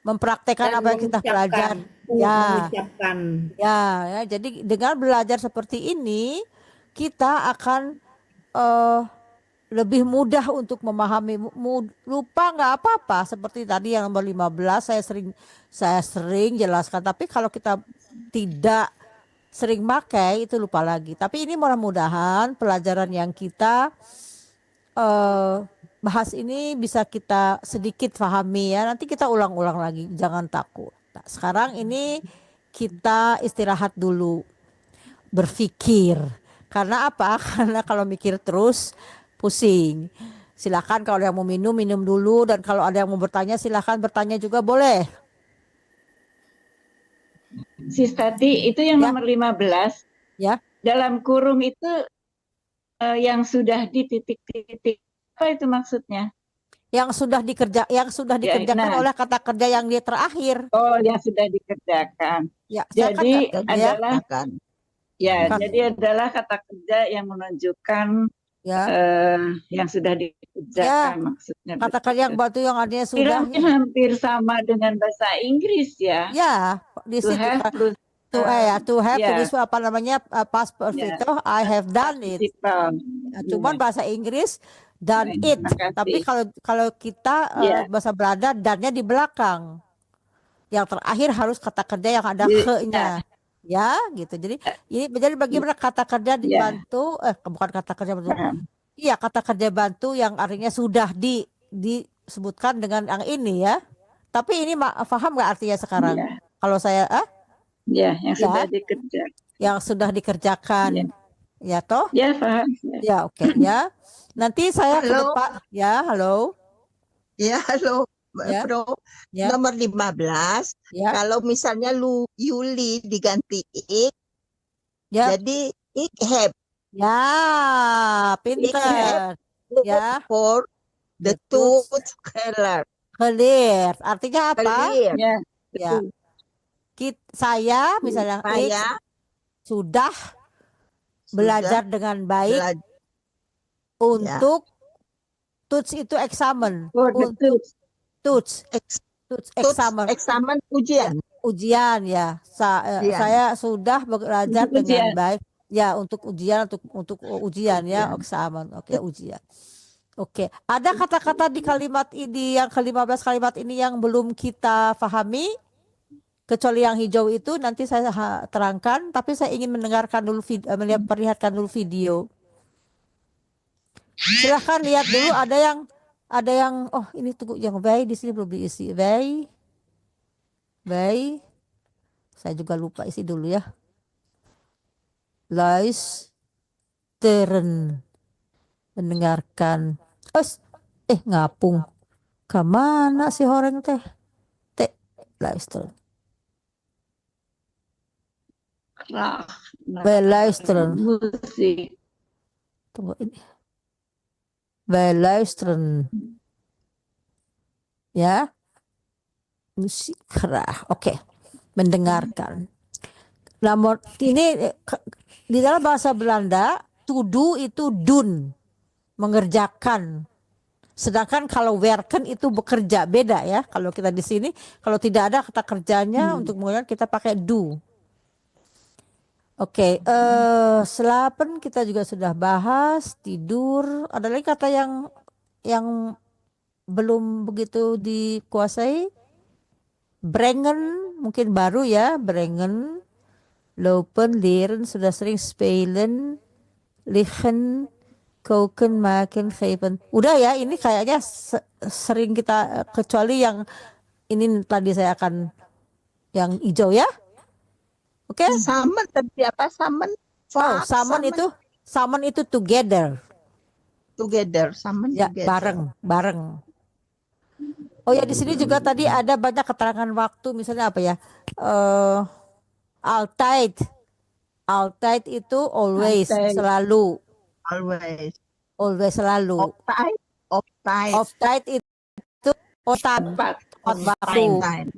mempraktekkan Dan apa yang kita belajar. mengucapkan. Ya, jadi dengan belajar seperti ini kita akan lebih mudah untuk memahami. Lupa nggak apa-apa, seperti tadi yang nomor 15 saya sering jelaskan. Tapi kalau kita tidak sering pakai itu lupa lagi. Tapi ini mudah-mudahan pelajaran yang kita bahas ini bisa kita sedikit pahami ya. Nanti kita ulang-ulang lagi, jangan takut. Nah, sekarang ini kita istirahat dulu, berpikir. Karena apa? Karena kalau mikir terus pusing. Silakan kalau yang mau minum, minum dulu. Dan kalau ada yang mau bertanya, silakan bertanya juga boleh. Sis Tati, itu yang Ya. nomor 15. Ya. Dalam kurung itu yang sudah di titik-titik. Apa itu maksudnya? Yang sudah dikerjakan nah. oleh kata kerja yang dia terakhir. Oh, yang sudah dikerjakan. Ya, saya kan Jadi ya, adalah jadi adalah kata kerja yang menunjukkan ya. yang sudah dikerjakan maksudnya. Kata kerja yang batu yang artinya sudah. Kira-kira hampir sama dengan bahasa Inggris ya. Ya, di To situ have plus to have ya. tulis apa namanya past perfect. Ya. I have done it. participle. Ya, cuman bahasa Inggris done Baik, it. makasih. Tapi kalau kita Ya. bahasa Belanda dannya di belakang. Yang terakhir harus kata kerja yang ada Di- ke-nya. Ya, gitu. Jadi bagaimana kata kerja dibantu bukan kata kerja bantu. Paham. Iya, kata kerja bantu yang artinya sudah disebutkan dengan yang ini ya. Tapi ini paham nggak artinya sekarang? Ya. Kalau saya Ya, yang Ya. sudah dikerjakan. yang sudah dikerjakan. Ya toh? Ya, paham. Ya, oke ya. Nanti saya ke Halo. depan. Ya, halo. Ya, halo, Ya. Bro. Ya. Nomor 15, Ya. kalau misalnya Yuli diganti ik, Ya. jadi ik have Ya, pinter. look Ya. for the The tooth tooth color. clear. Artinya apa? Clear. Ya, Ya. Saya misalnya Saya sudah belajar dengan baik belajar untuk tuts itu eksamen. for the Untuk tuts tooth eksamen. eksamen ujian. Ujian ya. Ujian. Saya sudah belajar Untuk dengan ujian. baik. Ya, untuk ujian untuk ujian ya, Ujian. eksamen. Oke, ujian. Oke, ada kata-kata di kalimat ini yang ke-15 kalimat ini yang belum kita pahami kecuali yang hijau itu nanti saya terangkan, tapi saya ingin mendengarkan dulu perlihatkan dulu video. Silahkan lihat dulu ada yang oh ini tunggu yang bay di sini belum diisi. Bay. Saya juga lupa isi dulu ya. Luisteren. Mendengarkan. Ngapung. Kemana si orang teh? Luisteren. Beluisteren. musik. Tunggu ini. Beluisteren. Ya. Musik kerah. Oke. Mendengarkan. Namun ini di dalam bahasa Belanda to do itu doen. Mengerjakan. Sedangkan kalau werken itu bekerja, beda ya. Kalau kita di sini kalau tidak ada kata kerjanya untuk mengerjakan kita pakai do. Oke, selapen kita juga sudah bahas, tidur. Ada lagi kata yang belum begitu dikuasai. Brengen mungkin baru ya, brengen. Lopen, leren sudah sering, spelen, liggen, koken, maken, geven. Udah ya, ini kayaknya sering kita kecuali yang ini tadi saya akan yang hijau ya. Oke? Summon tadi apa? Summon. Summon itu together. Together. Summon Ya, together. bareng. Oh ya, di sini juga tadi ada banyak keterangan waktu, misalnya apa ya? Altijd itu always, Altijd. selalu. Always. Selalu. Off-time. Off-tijd itu otak waktu. Time.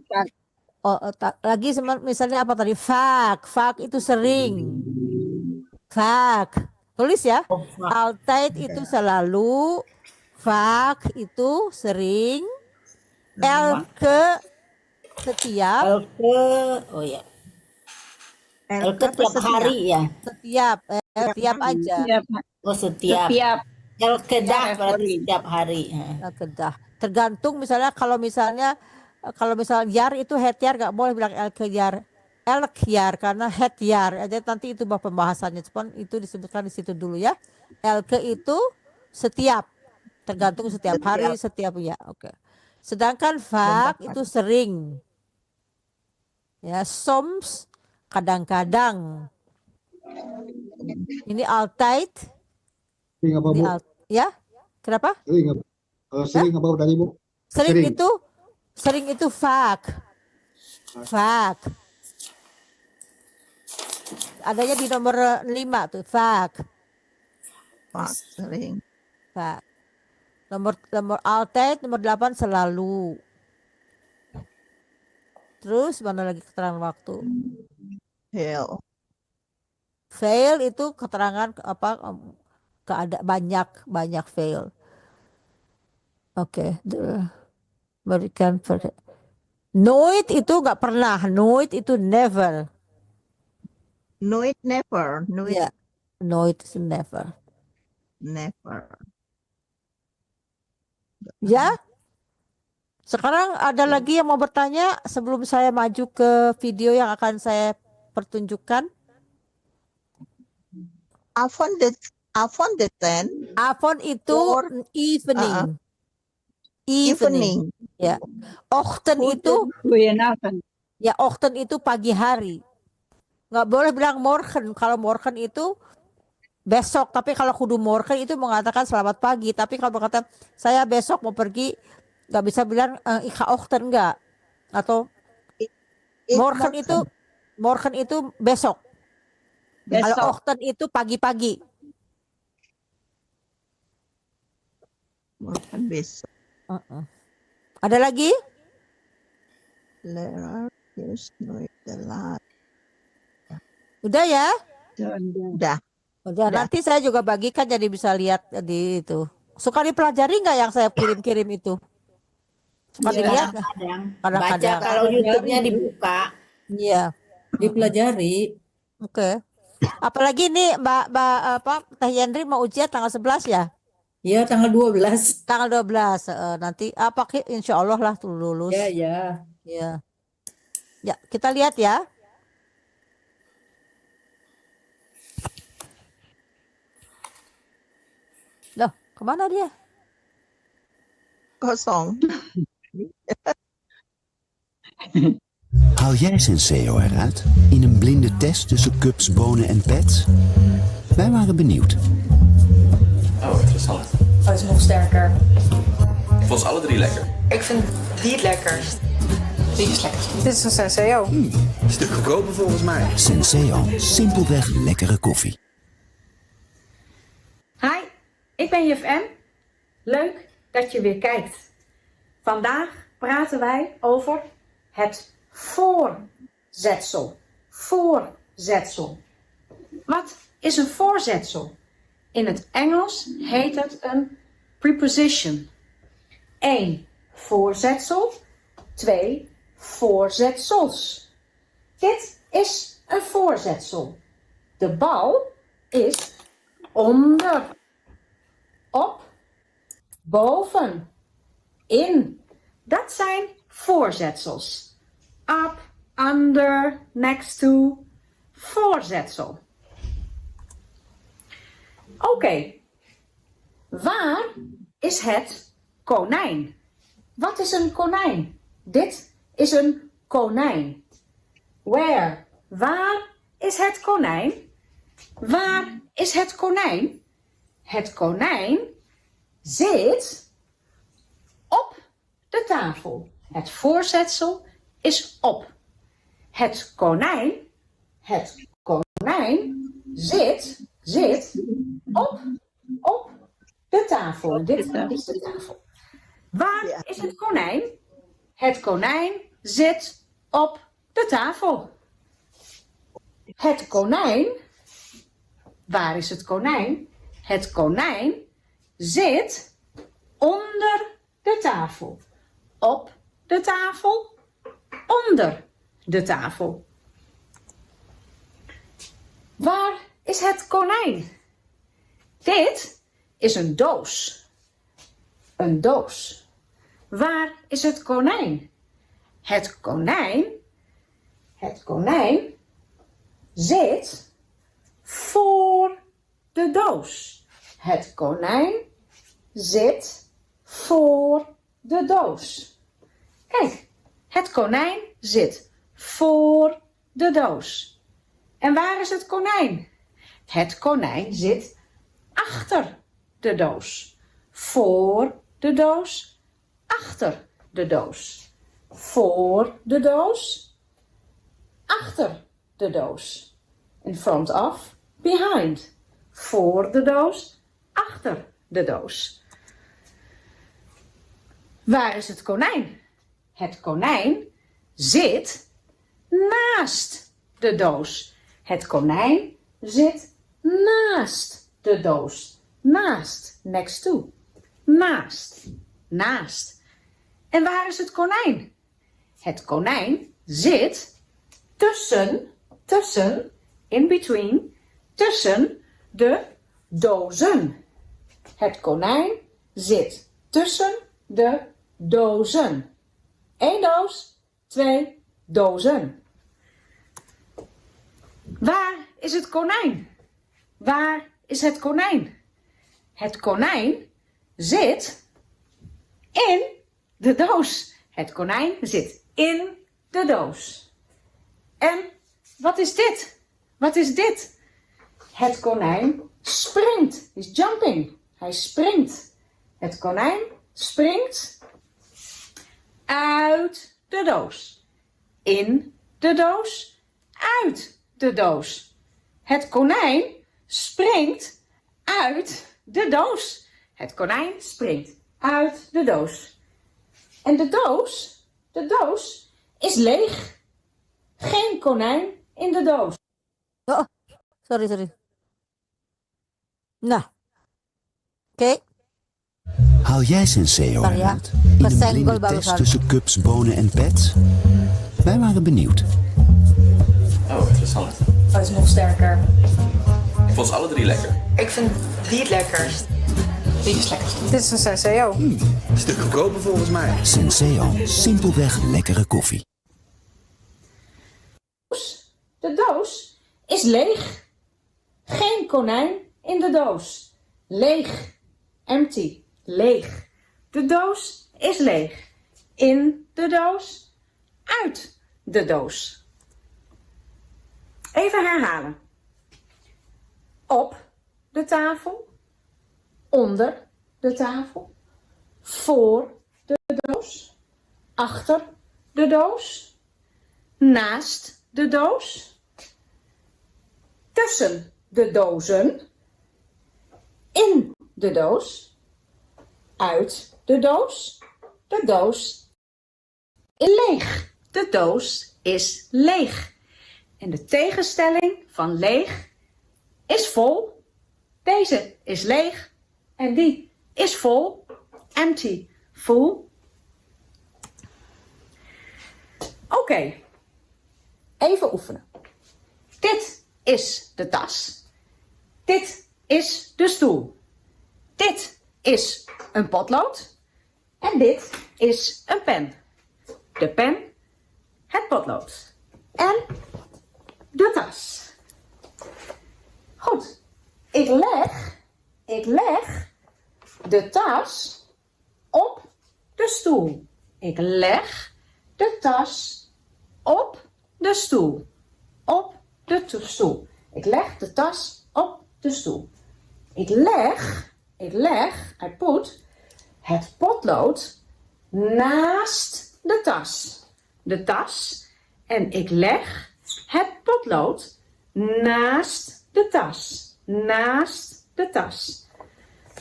Lagi misalnya apa tadi? Vaak itu sering. Vaak. Tulis ya. Altijd itu selalu. Vaak itu sering. Elke setiap. Elke tiap hari ya. Setiap aja. Oh, setiap. Elke dah berarti setiap hari. Kedah. Tergantung misalnya kalau misalnya jar itu hetiar nggak boleh bilang elke jar. elk jaar karena het jaar. Jadi nanti itu pembahasannya, cuman itu disebutkan di situ dulu ya. Elke itu setiap, tergantung setiap hari, setiap ya. Oke. Sedangkan vaak itu sering. Ya, soms kadang-kadang. Ini altijd. Sering apa, Ini Bu? ya. Kenapa? Sering apa? Kalau sering apa tadi, Bu? Sering itu vaak. Vaak. Adanya di nomor 5 tuh, vaak. Sering. Vaak. Nomor altijd, nomor 8 selalu. Terus mana lagi keterangan waktu? Heel. Fail itu keterangan banyak fail. Oke, berikan nooit itu nggak pernah, nooit itu never. Nooit, never. Nooit, Ya, nooit is never. never. Ya. Sekarang ada lagi yang mau bertanya sebelum saya maju ke video yang akan saya pertunjukkan. Avond de ten. Avond itu evening. Evening. Ya. Ochtend itu Goedenavond. ya, ochtend itu pagi hari. Nggak boleh bilang morgen. Kalau morgen itu besok. Tapi kalau kudu morgen itu mengatakan selamat pagi. Tapi kalau berkata saya besok mau pergi, nggak bisa bilang ik ga ochtend, enggak. Atau morgen itu besok. Kalau Besok. ochtend itu pagi-pagi. Morgen besok. Ada lagi? Leraar is nooit te laat. Udah ya? Udah. Udah. Nanti saya juga bagikan jadi bisa lihat di itu. Suka dipelajari nggak yang saya kirim-kirim itu? Suka dilihat? Kadang-kadang. Kadang-kadang. Baca kalau YouTube-nya dibuka. Iya. Dipelajari. Oke. Apalagi nih Mbak Teh Yendri mau ujian tanggal 11 ya? Ya, tanggal 12. Tanggal 12. Nanti insya Allah lah tuh lulus. Ya, ya. Ya. Ya, kita lihat ya. Loh, kemana dia? Kosong. Haal jij Senseo eruit in een blinde test tussen cups, bonen en pets? Wij waren benieuwd. Oh, interessant. Oh, het is nog sterker. Ik vond ze alle drie lekker. Ik vind die het lekkerst. Die is lekker. Dit is een Senseo. Een stuk goedkoper volgens mij. Senseo, simpelweg lekkere koffie. Hi, ik ben juf M. Leuk dat je weer kijkt. Vandaag praten wij over het voorzetsel. Voorzetsel. Wat is een voorzetsel? In het Engels heet het een preposition. 1 voorzetsel, 2 voorzetsels. Dit is een voorzetsel. De bal is onder, op, boven, in. Dat zijn voorzetsels. Up, under, next to. Voorzetsel. Oké. Waar is het konijn? Wat is een konijn? Dit is een konijn. Where? Waar is het konijn? Waar is het konijn? Het konijn zit op de tafel. Het voorzetsel is op. Het konijn zit op de tafel. Dit is de tafel. Waar is het konijn? Het konijn zit op de tafel. Het konijn. Waar is het konijn? Het konijn zit onder de tafel. Op de tafel. Onder de tafel. Waar is het konijn? Dit is een doos. Een doos. Waar is het konijn? Het konijn Het konijn zit voor de doos. Het konijn zit voor de doos. Kijk, het konijn zit voor de doos. En waar is het konijn? Het konijn zit achter de doos. Voor de doos, achter de doos. Voor de doos, achter de doos. In front of, behind. Voor de doos, achter de doos. Waar is het konijn? Het konijn zit naast de doos. Het konijn zit naast de doos. Naast, next to. Naast, naast. En waar is het konijn? Het konijn zit tussen, in between, tussen de dozen. Het konijn zit tussen de dozen. 1 doos, 2 dozen. Waar is het konijn? Waar is het konijn? Het konijn zit in de doos. Het konijn zit in de doos. En wat is dit? Wat is dit? Het konijn springt. He's jumping. Hij springt. Het konijn springt uit de doos. In de doos. Uit de doos. Het konijn springt uit de doos. Het konijn springt uit de doos. En de doos is leeg. Geen konijn in de doos. Oh, sorry. Nou. Oké. Haal jij Senseo Maria, eruit in een kesenggol blinde barusan. test tussen cups, bonen en pets? Wij waren benieuwd. Oh, interessant. Oh, het is nog sterker. Ik vond ze alle 3 lekker. Ik vind die het lekkerst. Die is lekkerst. Dit is een Senseo. Een stuk goedkoper volgens mij. Senseo, simpelweg lekkere koffie. De doos is leeg. Geen konijn in de doos. Leeg. Empty. Leeg. De doos is leeg. In de doos. Uit de doos. Even herhalen. Op de tafel. Onder de tafel. Voor de doos. Achter de doos. Naast de doos. Tussen de dozen. In de doos. Uit de doos. De doos is leeg. De doos is leeg. En de tegenstelling van leeg is vol. Deze is leeg en die is vol. Empty. Full. Oké. Even oefenen. Dit is de tas. Dit is de stoel. Dit is een potlood. En dit is een pen. De pen, het potlood. En de tas. Goed. Ik leg de tas op de stoel. Ik leg de tas op de stoel. Op de stoel. Ik leg de tas op de stoel. Ik put het potlood naast de tas. De tas. En ik leg het potlood naast de tas. Naast de tas.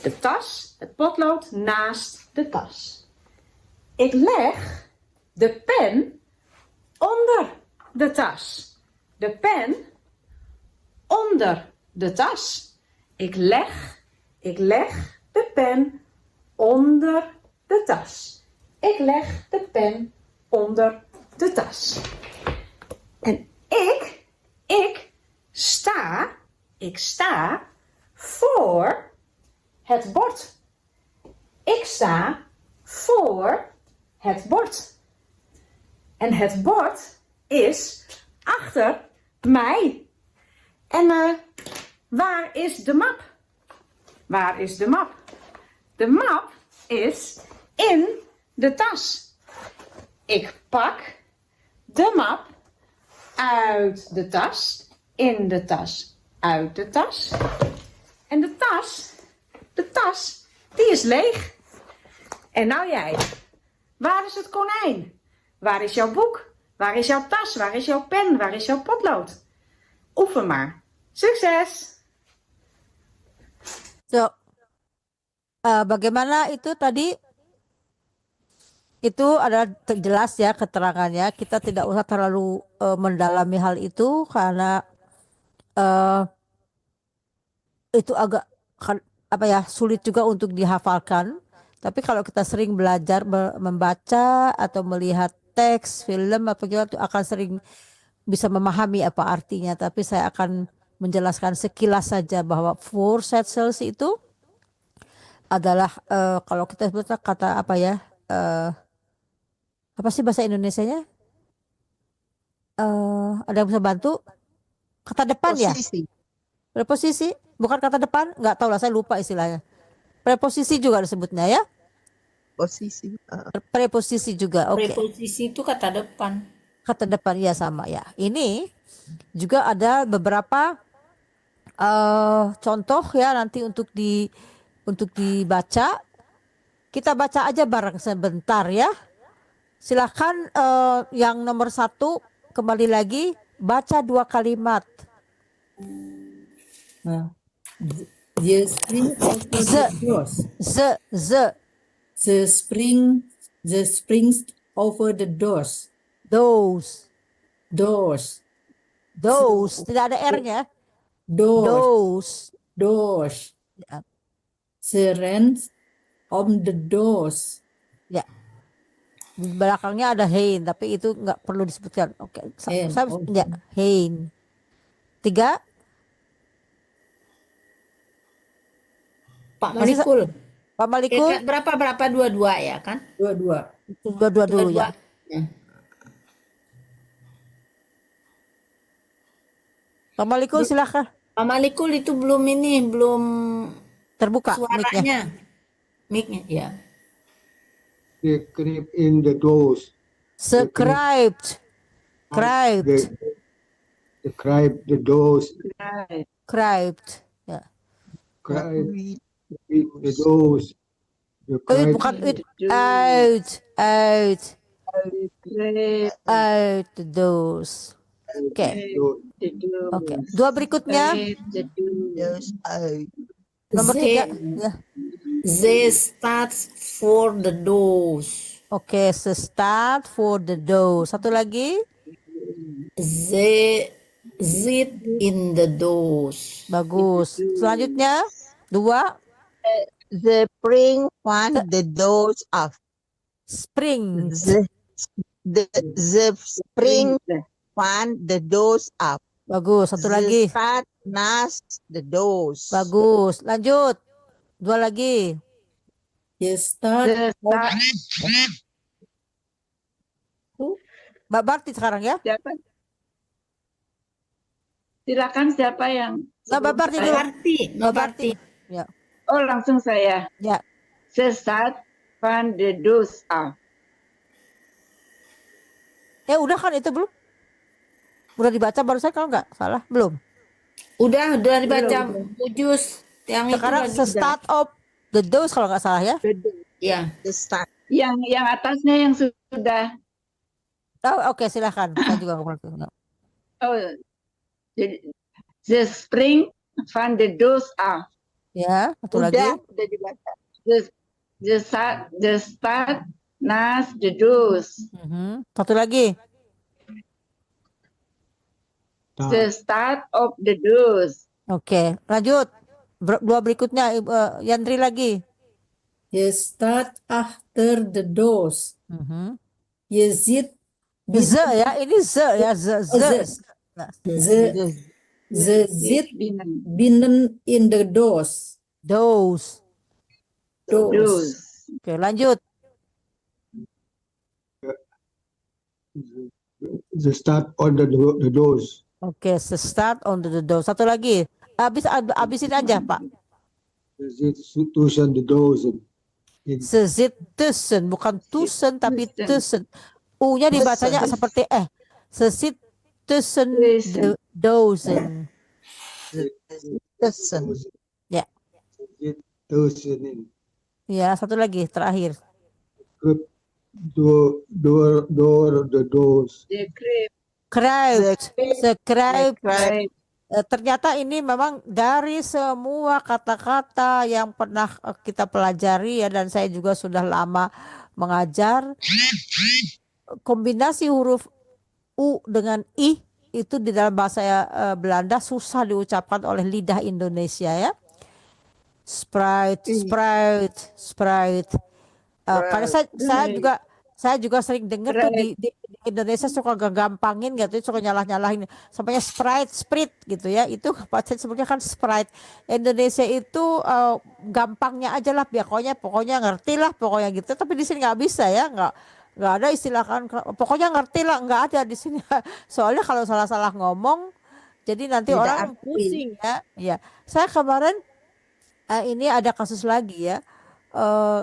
De tas, het potlood naast de tas. Ik leg de pen onder de tas. De pen onder de tas. Ik leg de pen onder de tas. Ik leg de pen onder de tas. En ik sta voor het bord. Ik sta voor het bord. En het bord is achter mij. En waar is de map? Waar is de map? De map is in de tas. Ik pak de map uit de tas, in de tas, uit de tas. En de tas, die is leeg. En nou jij. Waar is het konijn? Waar is jouw boek? Waar is jouw tas? Waar is jouw pen? Waar is jouw potlood? Oefen maar. Sukses! So, bagaimana itu tadi? Itu adalah jelas ya keterangannya. Kita tidak usah terlalu mendalami hal itu karena itu agak sulit juga untuk dihafalkan. Tapi kalau kita sering belajar membaca atau melihat teks, film apa gitu, itu akan sering bisa memahami apa artinya. Tapi saya akan menjelaskan sekilas saja bahwa Voorzetsels itu adalah kalau kita sebut kata apa ya? Apa sih bahasa Indonesianya? Ada yang bisa bantu? Kata depan ya? Posisi. Preposisi? Bukan kata depan? Nggak tahu lah, saya lupa istilahnya. Preposisi juga disebutnya ya? Posisi. Preposisi juga, oke. Preposisi itu kata depan. Kata depan ya sama ya. Ini juga ada beberapa contoh ya nanti untuk dibaca. Kita baca aja bareng sebentar ya. Silakan yang nomor 1 kembali lagi baca 2 kalimat. The spring over the doors. The springs over the doors. Those. Tidak ada R-nya. Those. Ya. The rents on the doors. Ya. Di belakangnya ada hein, tapi itu nggak perlu disebutkan. Oke. Hein, Ya, hein. 3. Pak Masih Malikul. Pak Malikul. Berapa dua-dua ya kan? Dua-dua. Dua-dua dulu ya. Pak Malikul silakan. Pak Malikul itu belum Terbuka suaranya. Mic-nya ya. Describe in the doors. Scribed. Describe the doors. Scribed. Ya. Describe the doors. Bukan it. Out the doors. Oke. Oke. 2 berikutnya. Nomor 3. Ya. They start for the doors. Oke, start for the doors. Satu lagi. They sit in the doors. Bagus. Selanjutnya 2. The spring fan the doors off. Spring. The spring fan the doors up. Bagus. Satu lagi. The start nas the doors. Bagus. Lanjut. 2 lagi. The start Mbak Barti sekarang ya. Siapa? Silakan siapa yang Mbak Barti dulu. Mbak Barti. Ya. Oh, langsung saya. Ya. Sesat van de doos af. Udah kan itu belum? Udah dibaca baru saya kalau nggak salah belum. Udah dibaca Ujus. Yang Sekarang itu start of the doors kalau nggak salah ya. ya. The start. Yang atasnya yang sudah. Oh, oke, silakan. Saya juga nggak pernah. Oh, jadi the spring van de doos af. Ya, satu lagi. Udah dibaca. The start nas the doos. Satu lagi. The start of the doos. Oke, lanjut. 2 berikutnya Yandri lagi. the start after the doors. Is it Z ya, ini Z ya, Z. Nah, the zit binnen in the doors. those. Doos. Oke, lanjut. The start on the doors. Oke, start on the door. Satu lagi. Abisin aja, Pak. Ze zit tussen de dozen. Ze zit tussen, bukan tussen tapi tussen. U-nya dibacanya seperti Ze zit tussen de dozen. Tussen. Ya. Ze zit tussenin. Ya, satu lagi terakhir. Door the doors. De krip. Kruipt. Ze kruipt. Kruipt. Ternyata ini memang dari semua kata-kata yang pernah kita pelajari ya, dan saya juga sudah lama mengajar, kombinasi huruf U dengan I itu di dalam bahasa Belanda susah diucapkan oleh lidah Indonesia ya. Sprite. Karena saya juga sering dengar tuh di Indonesia suka gampangin gitu, suka nyalah-nyalahin sampainya Sprite gitu ya. Itu bahasa sebenarnya kan Sprite. Indonesia itu gampangnya aja lah, pokoknya ngerti lah pokoknya gitu. Tapi di sini nggak bisa ya, nggak ada istilah kan pokoknya ngerti lah, nggak ada di sini. Soalnya kalau salah-salah ngomong jadi nanti Tidak orang arti. pusing ya. Ya, saya kemarin ini ada kasus lagi ya.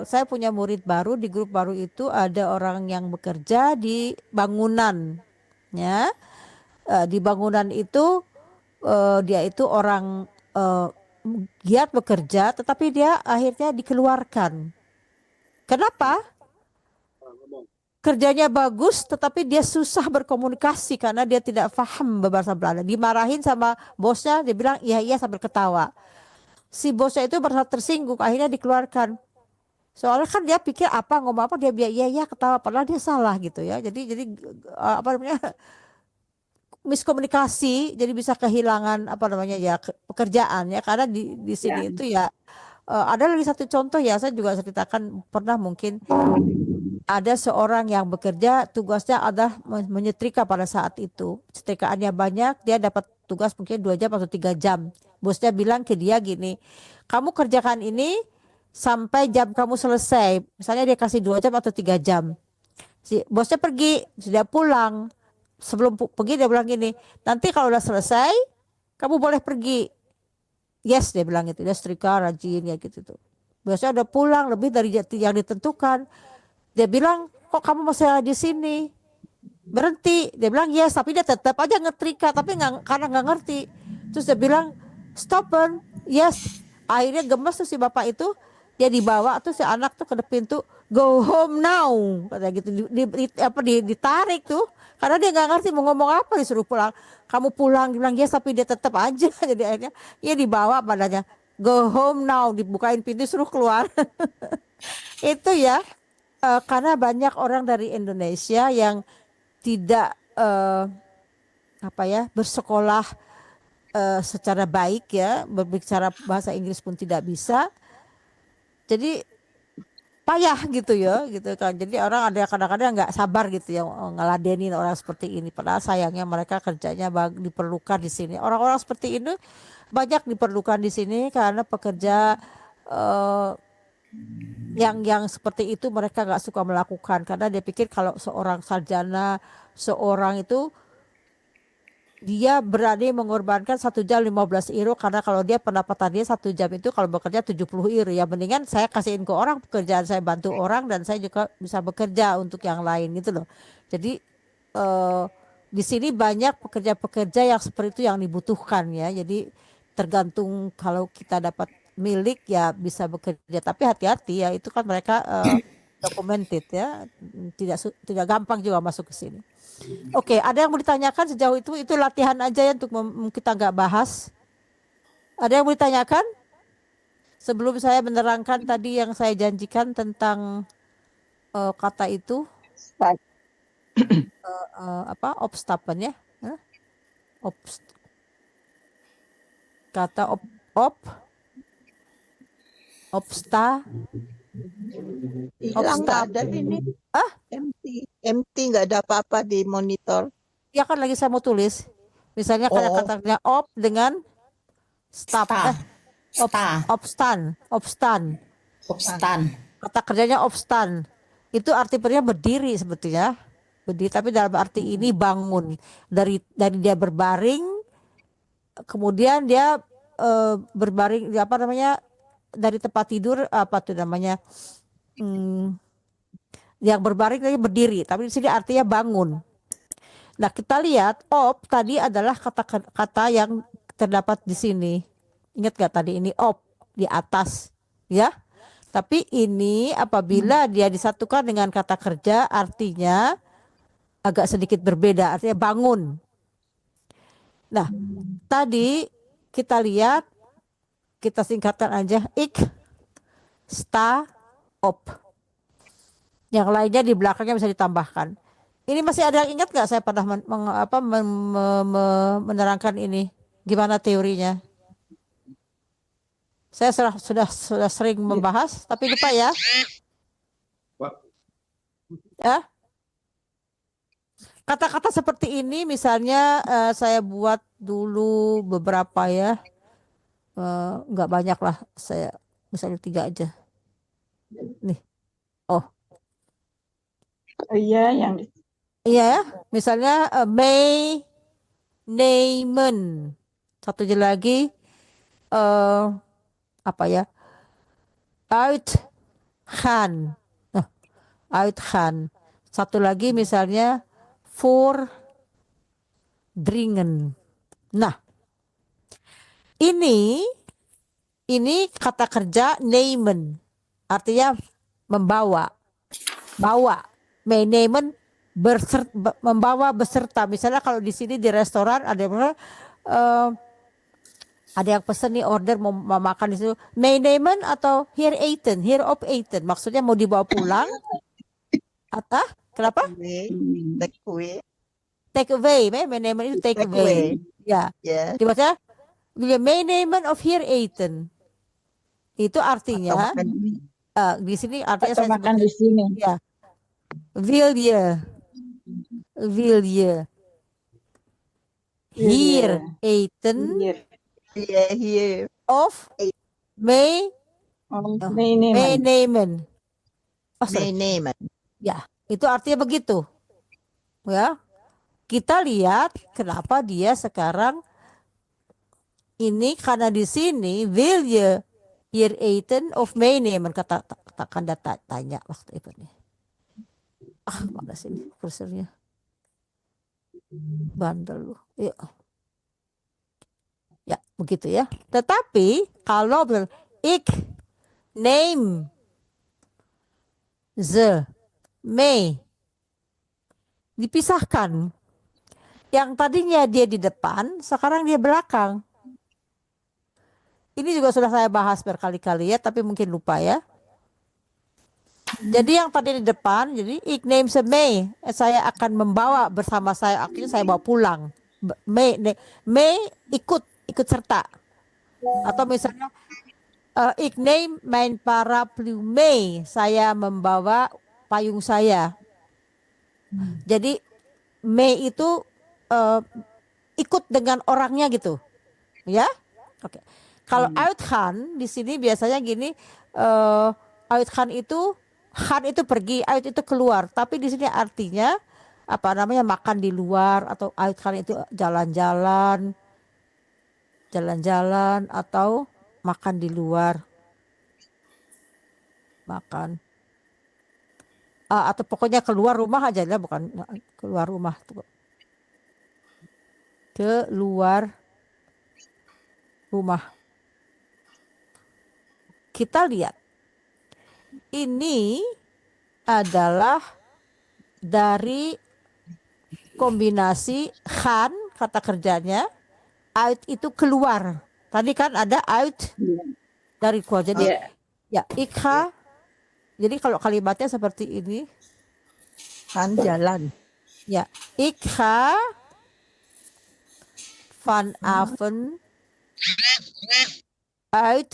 Saya punya murid baru, di grup baru itu ada orang yang bekerja di bangunan ya. Di bangunan itu dia itu orang giat bekerja, tetapi dia akhirnya dikeluarkan. Kenapa? Kerjanya bagus tetapi dia susah berkomunikasi karena dia tidak paham bahasa Belanda. Dimarahin sama bosnya, dia bilang iya sambil ketawa. Si bosnya itu merasa tersinggung, akhirnya dikeluarkan. Soalnya kan dia pikir ngomong apa dia bilang iya ketawa, padahal dia salah gitu ya. Jadi apa namanya, miskomunikasi, jadi bisa kehilangan pekerjaan ya, karena di sini itu ya. Ada lagi satu contoh ya, saya juga ceritakan pernah, mungkin ada seorang yang bekerja, tugasnya adalah menyetrika pada saat itu. Setrikaannya banyak, dia dapat tugas mungkin 2 jam atau 3 jam. Bosnya bilang ke dia gini, kamu kerjakan ini sampai jam kamu selesai. Misalnya dia kasih 2 jam atau 3 jam. Si bosnya pergi, sudah pulang. Sebelum pergi dia bilang gini, nanti kalau udah selesai, kamu boleh pergi. Yes, dia bilang gitu. Dia setrika rajin ya gitu tuh. Bosnya udah pulang lebih dari yang ditentukan. Dia bilang, kok kamu masih ada di sini? Berhenti. Dia bilang yes, tapi dia tetap aja ngetrika, tapi karena nggak ngerti. Terus dia bilang stopen, yes. Akhirnya gemes tuh si bapak itu, dia dibawa tuh si anak tuh ke pintu, go home now, kata gitu. Ditarik tuh, karena dia nggak ngerti mau ngomong apa, disuruh pulang. Kamu pulang, dia bilang yes, tapi dia tetap aja. Jadi akhirnya dia dibawa padanya, go home now, dibukain pintu suruh keluar. Itu ya. Karena banyak orang dari Indonesia yang tidak bersekolah secara baik ya, berbicara bahasa Inggris pun tidak bisa, jadi payah gitu ya, gitu kan. Jadi orang ada kadang-kadang nggak sabar gitu ya ngeladenin orang seperti ini. Padahal sayangnya mereka kerjanya diperlukan di sini. Orang-orang seperti ini banyak diperlukan di sini karena pekerja yang seperti itu mereka nggak suka melakukan, karena dia pikir kalau seorang sarjana, seorang itu dia berani mengorbankan 1 jam 15 euro, karena kalau dia pendapatan dia 1 jam itu kalau bekerja 70 euro, ya mendingan saya kasihin ke orang pekerjaan, saya bantu orang dan saya juga bisa bekerja untuk yang lain gitu loh. Jadi di sini banyak pekerja-pekerja yang seperti itu yang dibutuhkan ya. Jadi tergantung, kalau kita dapat milik ya bisa bekerja, tapi hati-hati ya, itu kan mereka documented ya, tidak gampang juga masuk ke sini. Oke, ada yang mau ditanyakan sejauh itu latihan aja ya untuk kita nggak bahas. Ada yang mau ditanyakan sebelum saya menerangkan tadi yang saya janjikan tentang kata itu opstapen ya, kata obsta Hilang nggak ada ini. Empty nggak ada apa-apa di monitor. Ya kan lagi saya mau tulis. Misalnya kata-katanya op dengan obstan. Kata kerjanya obstan. Itu arti berdiri sebetulnya. berdiri, tapi dalam arti ini bangun dari dia berbaring, kemudian dia berbaring apa namanya dari tempat tidur apa tuh namanya yang berbaring tadi berdiri, tapi di sini artinya bangun. Nah, kita lihat op tadi adalah kata yang terdapat di sini. Ingat gak tadi ini op di atas, ya? Tapi ini apabila dia disatukan dengan kata kerja artinya agak sedikit berbeda, artinya bangun. Nah, tadi kita lihat, kita singkatkan aja ik, sta, op. Yang lainnya di belakangnya bisa ditambahkan. Ini masih ada yang ingat nggak saya pernah menerangkan ini? Gimana teorinya? Saya sudah sering membahas, tapi lupa ya. Ya. Kata-kata seperti ini misalnya saya buat dulu beberapa ya. Nggak banyak lah, saya misalnya 3 aja. Nih. Oh. Iya, yang Iya ya, misalnya May Neyman. Satu lagi apa ya? Uitgaan. Nah, uitgaan. Satu lagi misalnya voor dringen. Nah, ini kata kerja nemen. Artinya membawa. Bawa. Meenemen membawa beserta. Misalnya kalau di sini di restoran ada yang pesen nih order mau makan di situ meenemen atau here eaten, here op eaten, maksudnya mau dibawa pulang atau kenapa take away meenemen itu take away ya dibaca meenemen of here eaten itu artinya di sini artinya atau saya makan di sini. ya will you here eaten Here. of May meenemen. Meenemen. Ya, itu artinya begitu. Ya. Kita lihat kenapa dia sekarang ini karena di sini will you here eaten of meenemen kata tanda tanya waktu itu nih. Mana sini kursornya? Bandel lu. Yuk. Ya, begitu ya. Tetapi kalau ik name the may dipisahkan. Yang tadinya dia di depan, sekarang dia belakang. Ini juga sudah saya bahas berkali-kali ya, tapi mungkin lupa ya. Jadi yang tadi di depan, jadi ik name the may, saya akan membawa bersama saya, akhirnya saya bawa pulang. May ikut serta. Atau misalnya ik neem mijn paraplu mee, saya membawa payung saya. Jadi mee itu ikut dengan orangnya gitu. Ya? Oke. Kalau uitgaan di sini biasanya gini, uitgaan itu gaan itu pergi, uit itu keluar, tapi di sini artinya apa namanya makan di luar atau uitgaan itu jalan-jalan atau makan di luar, makan atau pokoknya keluar rumah aja ya, bukan keluar rumah, keluar rumah. Kita lihat ini adalah dari kombinasi gaan kata kerjanya, uit itu keluar. Tadi kan ada uit dari keluar. Jadi ya ik ga. Jadi kalau kalimatnya seperti ini. Kan jalan. Ya, ik ga vanavond uit.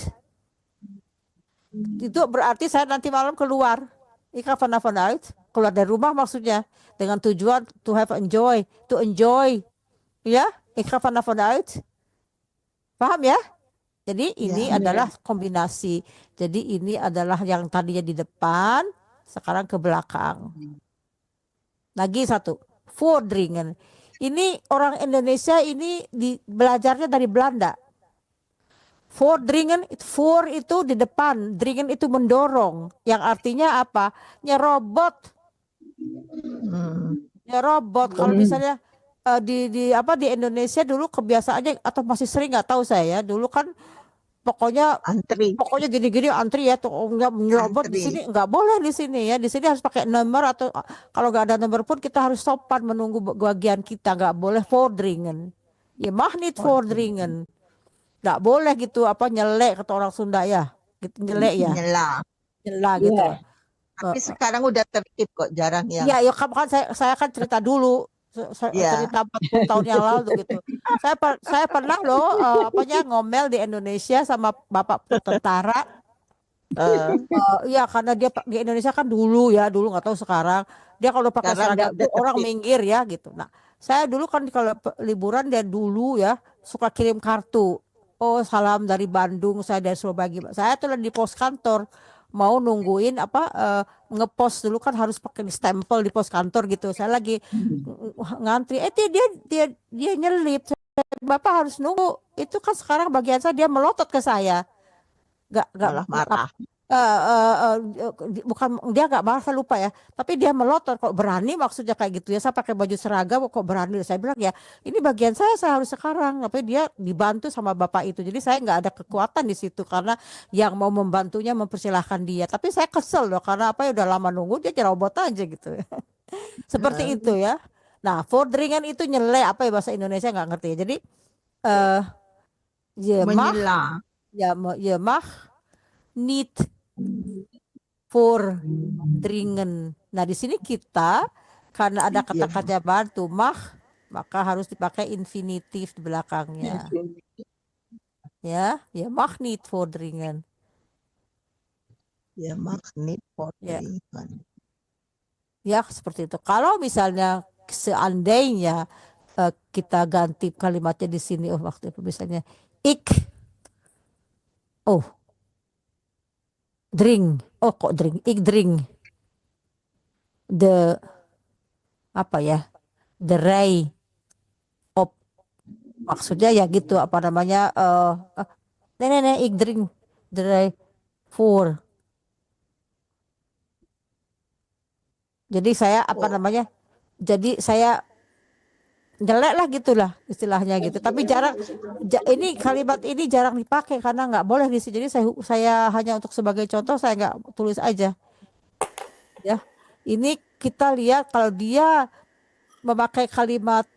Itu berarti saya nanti malam keluar. Ik ga vanavond uit. Keluar dari rumah maksudnya. Dengan tujuan to have enjoy. To enjoy. Ya. Ik ga vanavond uit. Paham ya? Jadi ini adalah kombinasi. Jadi ini adalah yang tadinya di depan, sekarang ke belakang. Lagi satu, voordringen. Ini orang Indonesia ini belajarnya dari Belanda. Voordringen, for itu di depan, dringen itu mendorong. Yang artinya apa? Nyerobot. Nyerobot. Kalau misalnya di Indonesia dulu kebiasaannya atau masih sering nggak tahu saya, dulu kan pokoknya gini-gini antri ya tuh nggak nyerobot di sini nggak boleh di sini ya, di sini harus pakai nomor atau kalau nggak ada nomor pun kita harus sopan menunggu bagian kita, nggak boleh voordringen. Ya magnet voordringen, nggak boleh gitu nyelek kata orang Sunda ya, gitu, nyelek ya, nyela gitu. Tapi sekarang udah tertib kok, jarang yang. Ya kan saya kan cerita dulu. Cerita 40 tahun yang lalu gitu. Saya pernah loh ngomel di Indonesia sama bapak tentara. Iya karena dia di Indonesia kan dulu nggak tahu sekarang. Dia kalau pakai seragam orang minggir ya gitu. Nah, saya dulu kan kalau liburan dia dulu ya suka kirim kartu. Oh, salam dari Bandung, saya dari Surabaya. Saya tuh di pos kantor mau nungguin ngepost dulu kan harus pakai stempel di pos kantor gitu. Saya lagi ngantri, dia nyelip. Bapak harus nunggu. Itu kan sekarang bagian saya dia melotot ke saya. Gak marah. Bukan dia nggak marah, saya lupa ya. Tapi dia melotot, kok berani maksudnya kayak gitu ya. Saya pakai baju seragam kok berani. Saya bilang ya ini bagian saya harus sekarang. Tapi dia dibantu sama bapak itu. Jadi saya nggak ada kekuatan di situ karena yang mau membantunya mempersilahkan dia. Tapi saya kesel loh karena udah lama nunggu dia nyerobot aja gitu. Seperti itu ya. Nah, voordringen itu nyele bahasa Indonesia nggak ngerti. Jadi je mag niet voordringen. Nah, di sini kita karena ada kata kerja bantu maka harus dipakai infinitif di belakangnya. Ya mag niet voordringen. Ya magnet voordringen. Ya, seperti itu. Kalau misalnya seandainya kita ganti kalimatnya di sini waktu itu misalnya drink. Kok drink? Ik drink. The rij op. Maksudnya ya gitu nee, ik drink the rij voor. Jadi saya jadi saya jelek lah gitulah istilahnya gitu. Tapi ini kalimat ini jarang dipakai karena nggak boleh di sini. Jadi saya hanya untuk sebagai contoh saya nggak tulis aja. Ya, ini kita lihat kalau dia memakai kalimat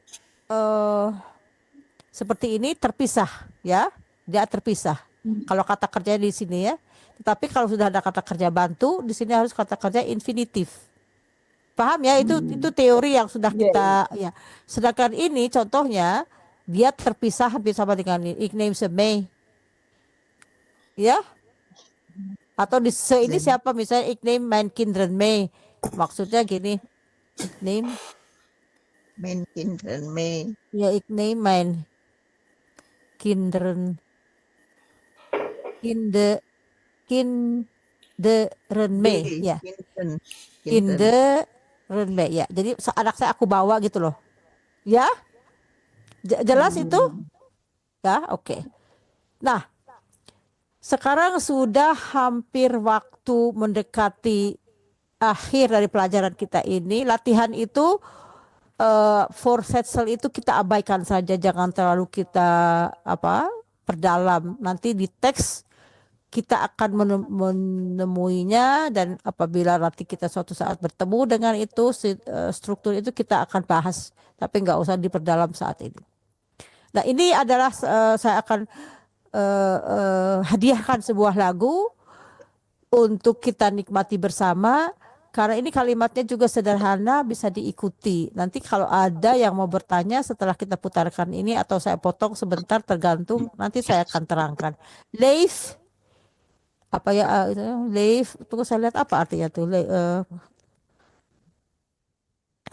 seperti ini terpisah ya, dia terpisah. Kalau kata kerja di sini ya. Tetapi kalau sudah ada kata kerja bantu di sini harus kata kerja infinitif. Paham ya, itu teori yang sudah kita ya. Sedangkan ini contohnya dia terpisah hampir sama dengan ik neem ze mee. Ya. Atau ini siapa misalnya ik neem mijn kinderen mee. Maksudnya gini. Ik neem mijn kinderen mee. Ya, ik neem mijn kinderen mee. Ya. Kinderen. Ya, jadi anak saya aku bawa gitu loh. Ya? Jelas itu? Ya, oke. Nah, sekarang sudah hampir waktu mendekati akhir dari pelajaran kita ini. Latihan itu voorzetsel itu kita abaikan saja, jangan terlalu kita perdalam. Nanti di teks kita akan menemuinya dan apabila nanti kita suatu saat bertemu dengan itu struktur itu kita akan bahas, tapi nggak usah diperdalam saat ini. Nah, ini adalah saya akan hadiahkan sebuah lagu untuk kita nikmati bersama karena ini kalimatnya juga sederhana, bisa diikuti. Nanti kalau ada yang mau bertanya setelah kita putarkan ini atau saya potong sebentar tergantung, nanti saya akan terangkan. Leef leef, tunggu saya lihat apa artinya tuh,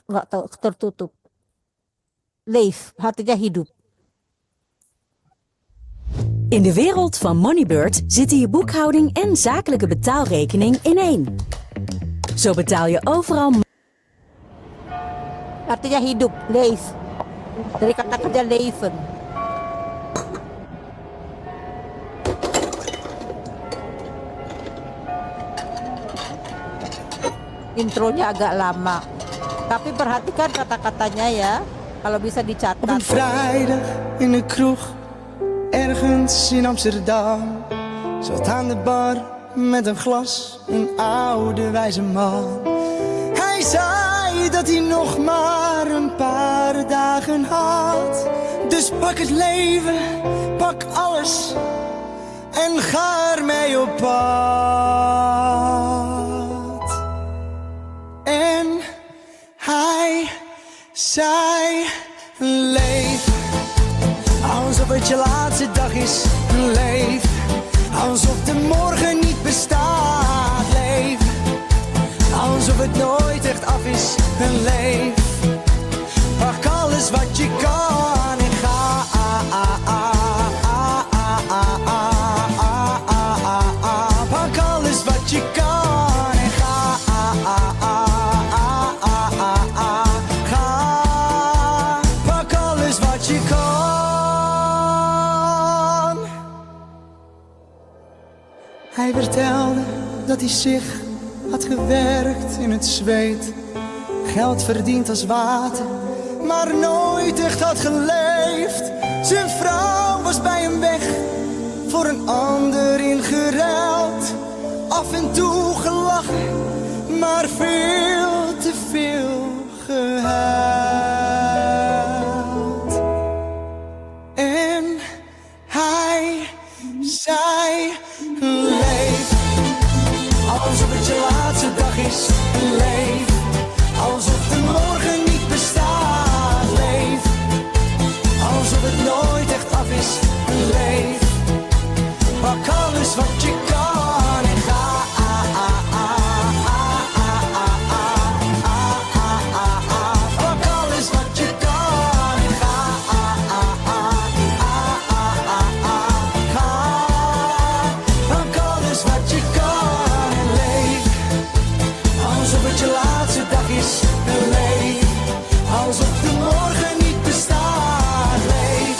nggak tahu, tertutup. Leef artinya hidup. In de wereld van Moneybird zitten je boekhouding en zakelijke betaalrekening in één. Zo betaal je overal Artinya hidup, leef. Dari kata kerja leven. Intronya agak lama. Tapi perhatikan kata-katanya ya. Kalau bisa Op dicatat. een vrijdag in de kroeg, ergens in Amsterdam, zat aan de bar met een glas een oude wijze man. Hij zei dat hij nog maar een paar dagen had. Dus pak het leven, pak alles en ga ermee op pad. En hij zei: leef alsof het je laatste dag is. Leef alsof de morgen niet bestaat. Leef alsof het nooit echt af is. Leef, pak alles wat je kan en ga. Pak alles wat je kan en ga. Pak alles wat je kan. Hij vertelde dat hij zich had gewerkt in het zweet, geld verdiend als water, maar nooit echt had geleefd. Zijn vrouw was bij hem weg, voor een ander ingeruild. Af en toe gelachen, maar veel te veel gehuild. En hij zei: leef alsof het je laatste dag is. Leef alsof de morgen niet bestaat. Leef alsof het nooit echt af is. Leef, pak alles wat je kan en ga. Pak alles wat je kan en ga. Pak alles wat je kan en leef alsof het je laatste dag is. Leef alsof de morgen niet bestaat. Leef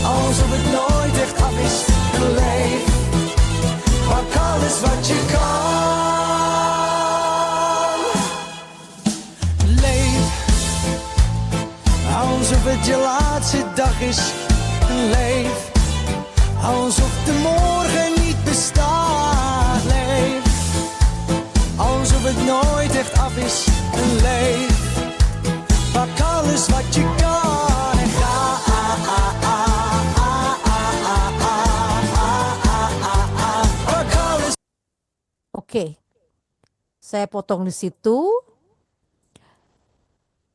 alsof het nooit echt af is. Leef, pak alles wat je kan. Leef alsof het je laatste dag is. Leef alsof de morgen niet bestaat. Leef alsof het nooit echt af is. Leef, pak alles wat je kan en ga. Pak alles. Oke. Saya potong di situ.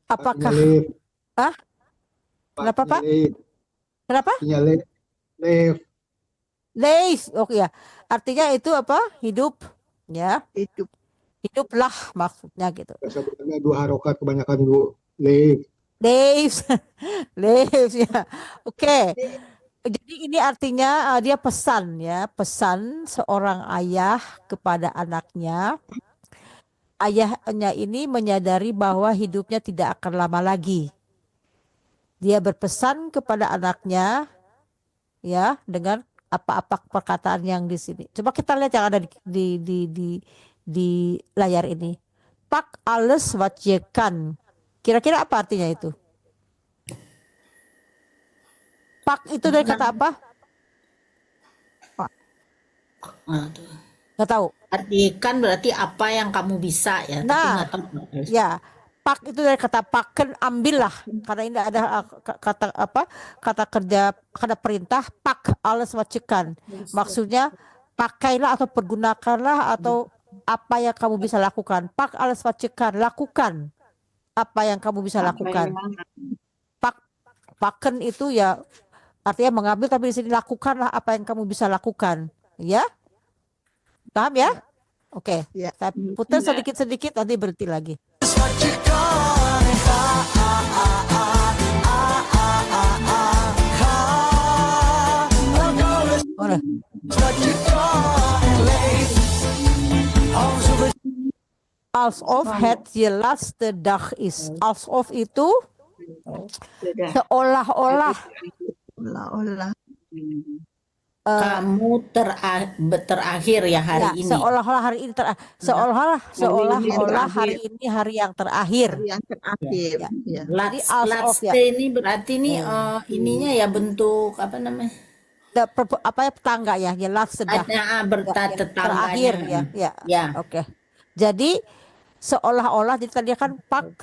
Apakah Leef. ah? Kenapa, Pak? Leef. Kenapa? Artinya leef. Leef. Oke ya. Artinya itu apa? Hidup, ya. Hidup. Hiduplah maksudnya gitu. Sebenarnya 2 harokat kebanyakan Bu. Leef. Leif, leif ya. Oke. Jadi ini artinya dia pesan ya, pesan seorang ayah kepada anaknya. Ayahnya ini menyadari bahwa hidupnya tidak akan lama lagi. Dia berpesan kepada anaknya ya dengan apa-apa perkataan yang di sini. Coba kita lihat yang ada di layar ini. Pak alles wat je kan. Kira-kira apa artinya itu? Pak itu dari kata apa? Nggak tahu. Artikan berarti apa yang kamu bisa ya. Tapi Nah, nggak tahu. ya. Pak itu dari kata paken, ambillah. Karena ini ada kata apa? Kata kerja, kata perintah, pak alles wat je kan. Maksudnya pakailah atau pergunakanlah atau apa yang kamu bisa lakukan. Pak alles wat je kan, lakukan apa yang kamu bisa lakukan. Paken itu ya artinya mengambil, tapi di sini lakukanlah apa yang kamu bisa lakukan, ya. Paham ya? Oke. Ya. Saya putar sedikit-sedikit nanti berhenti lagi. alsof het je laatste dag is. Alsof itu Sudah. seolah-olah Olah-olah. Kamu terakhir ya hari ya, ini. seolah-olah hari ini seolah-olah hari ini hari yang terakhir. Yang terakhir. Ya. Ya. Jadi alsof ya. Ini berarti nih ininya ya bentuk apa namanya? Apa ya, tetangga ya, ya laatste dag. Bertatangganya. Terakhir ya. Ya. Oke. Jadi seolah-olah jadi tadi kan pak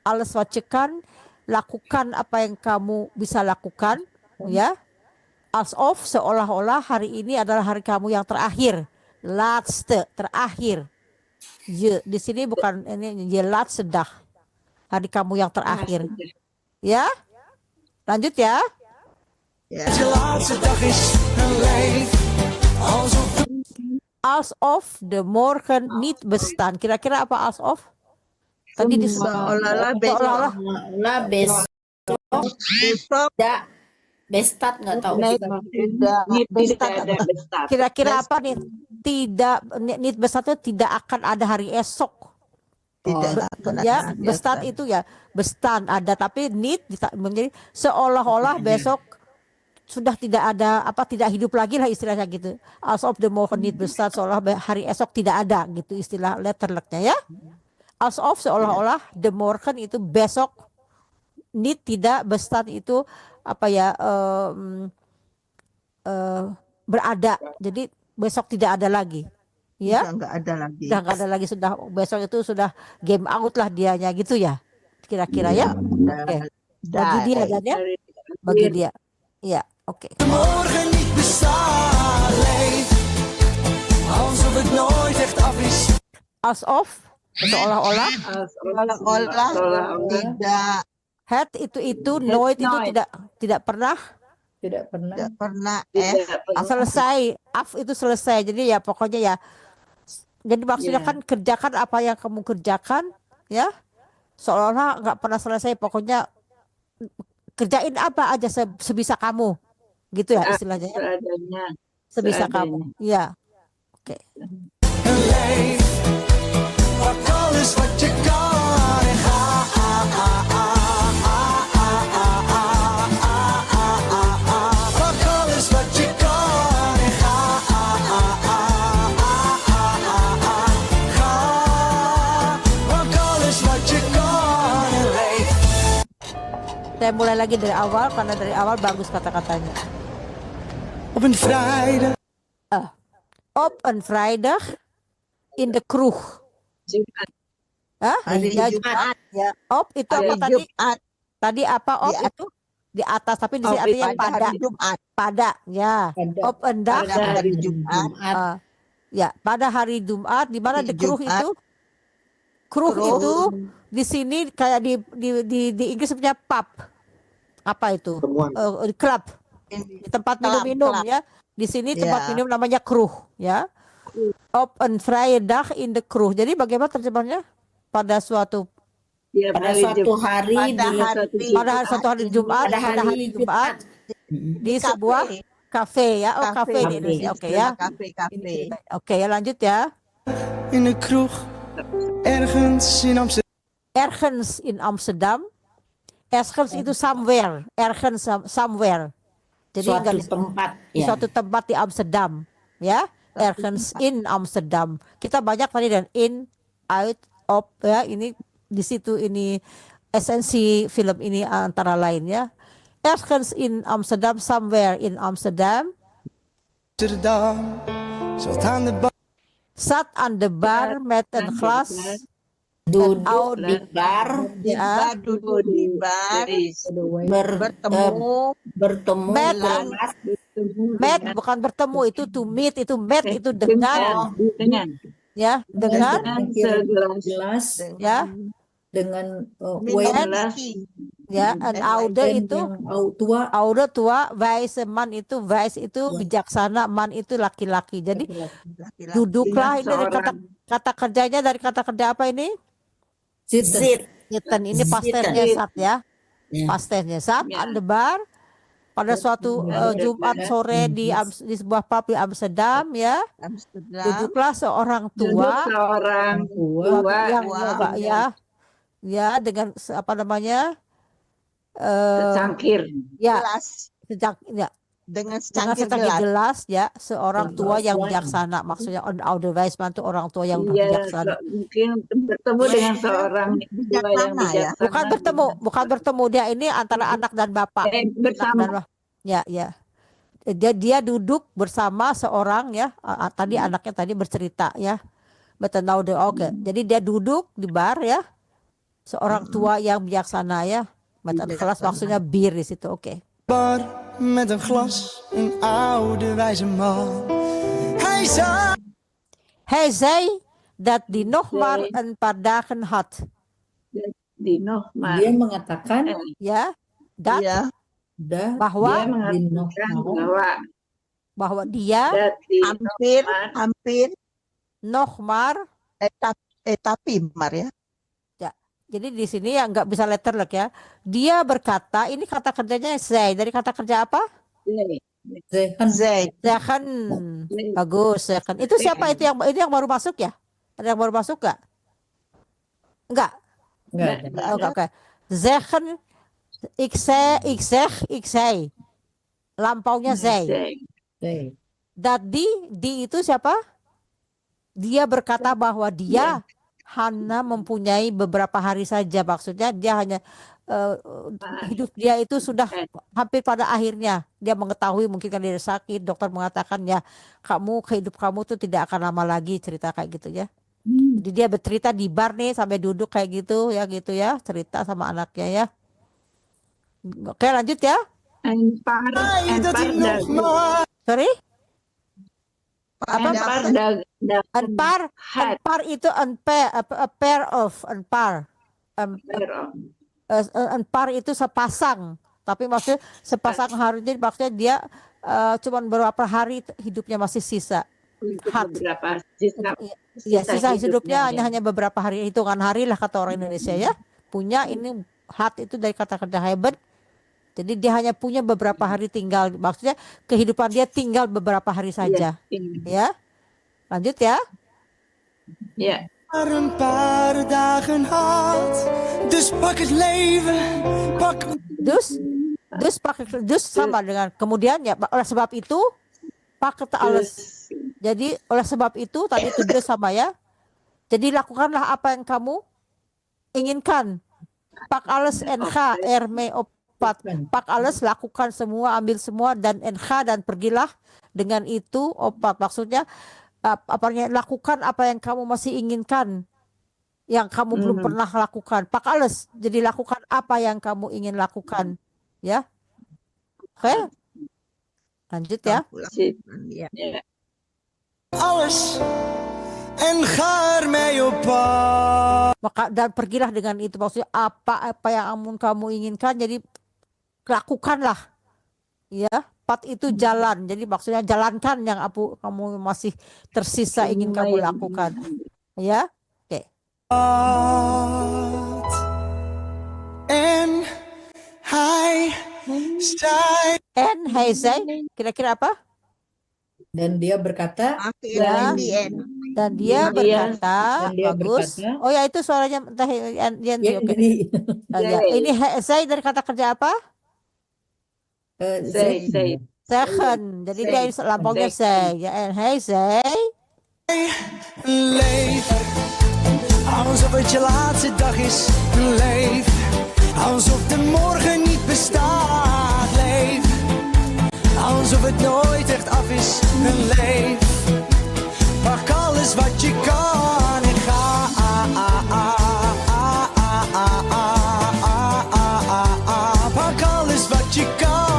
alles wat je kan, lakukan apa yang kamu bisa lakukan, ya. Alsof seolah-olah hari ini adalah hari kamu yang terakhir. Laatste, terakhir. Je di sini bukan ini je laatste dag. Hari kamu yang terakhir. Ya? Lanjut ya. Dat je laatste dag is en leef alsof Alsof de morgen niet bestaan. Kira-kira apa alsof? Tadi di Seolah-olah seolah-olah besok tidak bestat nggak tahu. tidak ada besar. kira-kira apa nih? Tidak niet bestaan itu tidak akan ada hari esok. Tidak akan ada Ya, hari bestaan esok. itu ya bestaan ada, tapi niet menjadi seolah-olah besok sudah tidak ada apa, tidak hidup lagi lah istilahnya gitu. Alsof de morgen niet bestaat, seolah hari esok tidak ada gitu istilah letterliknya ya. Alsof seolah-olah de morgen itu besok, niet tidak, bestaan itu apa ya, berada. Jadi besok tidak ada lagi. Ya. Sudah nggak ada lagi. Sudah nggak ada lagi, sudah besok itu sudah game out lah dianya gitu ya. Kira-kira ya. Oke. Bagi dia dan ya. Bagi dia. Ya, oke. de morgen niet bestaat. Leef alsof het nooit echt af is. Alsof seolah-olah Seolah-olah tidak het itu nooit itu tidak pernah Tidak pernah. tidak pernah selesai. Af itu selesai. Jadi ya pokoknya ya. Jadi maksudnya kan kerjakan apa yang kamu kerjakan ya. Seolah-olah nggak pernah selesai. Pokoknya kerjain apa aja sebisa kamu. Gitu ya istilahnya ya. seadanya. Sebisa seadanya. kamu. Ya. Oke. En leef, pak alles wat je kan en ga. Pak alles wat je kan en ga. Ga, pak alles wat je kan en leef. Saya mulai lagi dari awal karena dari awal bagus kata-katanya. Op een vrijdag. Op een vrijdag in de kroeg. Jumat. Hah? Hari Ya, Jumat. ya. Op itu Hari apa tadi? Jumat. Tadi apa op Di itu? Di atas, tapi di sini Oh, artinya pada pada. hari Jumat. Pada, ya. Pada. Op een dag. Pada hari Jumat. Ya, pada hari Jumat. Di mana Hari di kroeg Jumat. itu? Kroeg Kroeg. itu di sini kayak di Inggris punya pub. Apa itu? Pertemuan. Club. Ini Di tempat Club, minum-minum club. ya. Di sini tempat Ya. minum namanya kroeg ya. Op een vrije dag in de kroeg. Jadi bagaimana terjemahnya? Pada suatu Ya, Pada suatu hari pada satu hari Jumat, pada hari Jumat. di sebuah kafe ya. Oh, kafe di Indonesia. Oke ya. Kafe. Oke ya, lanjut ya. In de kroeg, ergens in Amsterdam. Ergens in Amsterdam. Ergens itu somewhere. Ergens somewhere. Jadi Suatu nggak di tempat. di Ya. suatu tempat di Amsterdam, ya. Ergens in Amsterdam. Kita banyak tadi dan in, out, op ya. Ini di situ ini esensi film ini antara lain ya. Ergens in Amsterdam, somewhere in Amsterdam. Amsterdam zat aan de bar. Zat aan de bar met een glas. Duduk Out di bar, ya. Duduk di bar. bertemu Met, gelas met bukan bertemu, itu to meet, itu met itu dengan ya, dengan Segelas Gelas ya, dengan minum wijn lagi. ya, an oude wijn itu yang tua. oude tua, wijze man itu, wijs itu bijaksana, man itu laki-laki. Jadi Laki-laki. duduklah, ini dari Seorang kata kerjanya, dari kata kerja apa ini? Zitten. zit. Zitten, ini Zitten. pastennya sat ya. Ya. Pastennya sat Ya. aan de bar pada suatu Jumat sore di sebuah pub di Amsterdam ya, Amsterdam. duduklah seorang Duduk tua seorang tua yang tua. ya dengan apa namanya eh secangkir ya Gelas sejak ya dengan dengan secangkir secangkir gelas. gelas ya, seorang tua yang Perempuan. bijaksana, maksudnya ouder wise man itu orang tua yang udah Iya, bijaksana. mungkin bertemu dengan seorang tua yang Bijaksana ya. bijaksana. Bukan bertemu, dia ini antara anak dan bapak. Bersama. Ya. Dia duduk bersama seorang ya, tadi anaknya tadi bercerita ya. Oke. Jadi dia duduk di bar ya. Seorang tua yang bijaksana ya. Kelas maksudnya bir di situ. Oke. Bar met een glas, een oude wijze man. Hij zei. Hij zei dat die nog maar een paar dagen had. Di Nohmar. Dia mengatakan Ya. Dat Iya. dah bahwa Dia mengatakan bahwa dia dat di Hampir nog maar tapi Mar ya. jadi di sini ya nggak bisa letterlek ya. Dia berkata, ini kata kerjanya zei. Dari kata kerja apa? Zai. Zeggen. Bagus, zeggen. Itu siapa itu ini yang baru masuk ya? Ada yang baru masuk nggak? Enggak. Oke. Zeggen. Ik zeg. Lampaunya zei. Dat di itu siapa? Dia berkata bahwa dia hanya mempunyai beberapa hari saja, maksudnya dia hanya hidup dia itu sudah hampir pada akhirnya. Dia mengetahui mungkin kan dia sakit, dokter mengatakan ya hidup kamu tuh tidak akan lama lagi, cerita kayak gitu ya. Jadi dia bercerita di bar nih sampai duduk kayak gitu ya, cerita sama anaknya ya. Oke, lanjut ya. Sorry? Anpar itu anpar itu sepasang, tapi maksudnya sepasang hari ini maksudnya dia cuma beberapa hari hidupnya masih sisa. Sisa hidupnya hanya beberapa hari, hitungan hari lah kata orang Indonesia ya. Punya ini hat itu dari kata kerja hebben. Jadi dia hanya punya beberapa hari tinggal, maksudnya kehidupan dia tinggal beberapa hari saja. Ya. Lanjut ya. Ya. Maar een paar dagen had, dus pak het leven, pak. Dus sama dengan kemudian ya, oleh sebab itu pak alles. Jadi oleh sebab itu tadi itu dus sama ya. Jadi lakukanlah apa yang kamu inginkan. Pak alles en ga ermee op. Pak alles, lakukan semua, ambil semua dan NH dan pergilah dengan itu opat. Maksudnya lakukan apa yang kamu masih inginkan, yang kamu belum pernah lakukan. Pak alles, jadi lakukan apa yang kamu ingin lakukan, ya. Oke, lanjut ya. Alles en ga ermee op pad. Maka dan pergilah dengan itu, maksudnya apa yang kamu inginkan, jadi lakukanlah ya. Pat itu jalan, jadi maksudnya jalankan yang kamu masih tersisa ingin kamu lakukan ya. Oke. En hij zei, kira-kira apa? Dan dia berkata dan dia berkata bagus. Oh ya, itu suaranya Yendri. Ini zei dari kata kerja apa? Zeggen. Jadi dia lampaunya zei. Ja, en hij zei. Leef alsof het je laatste dag is. Leef alsof de morgen niet bestaat. Leef alsof het nooit echt af is. Leef, pak alles wat je kan en ga. Pak alles wat je kan.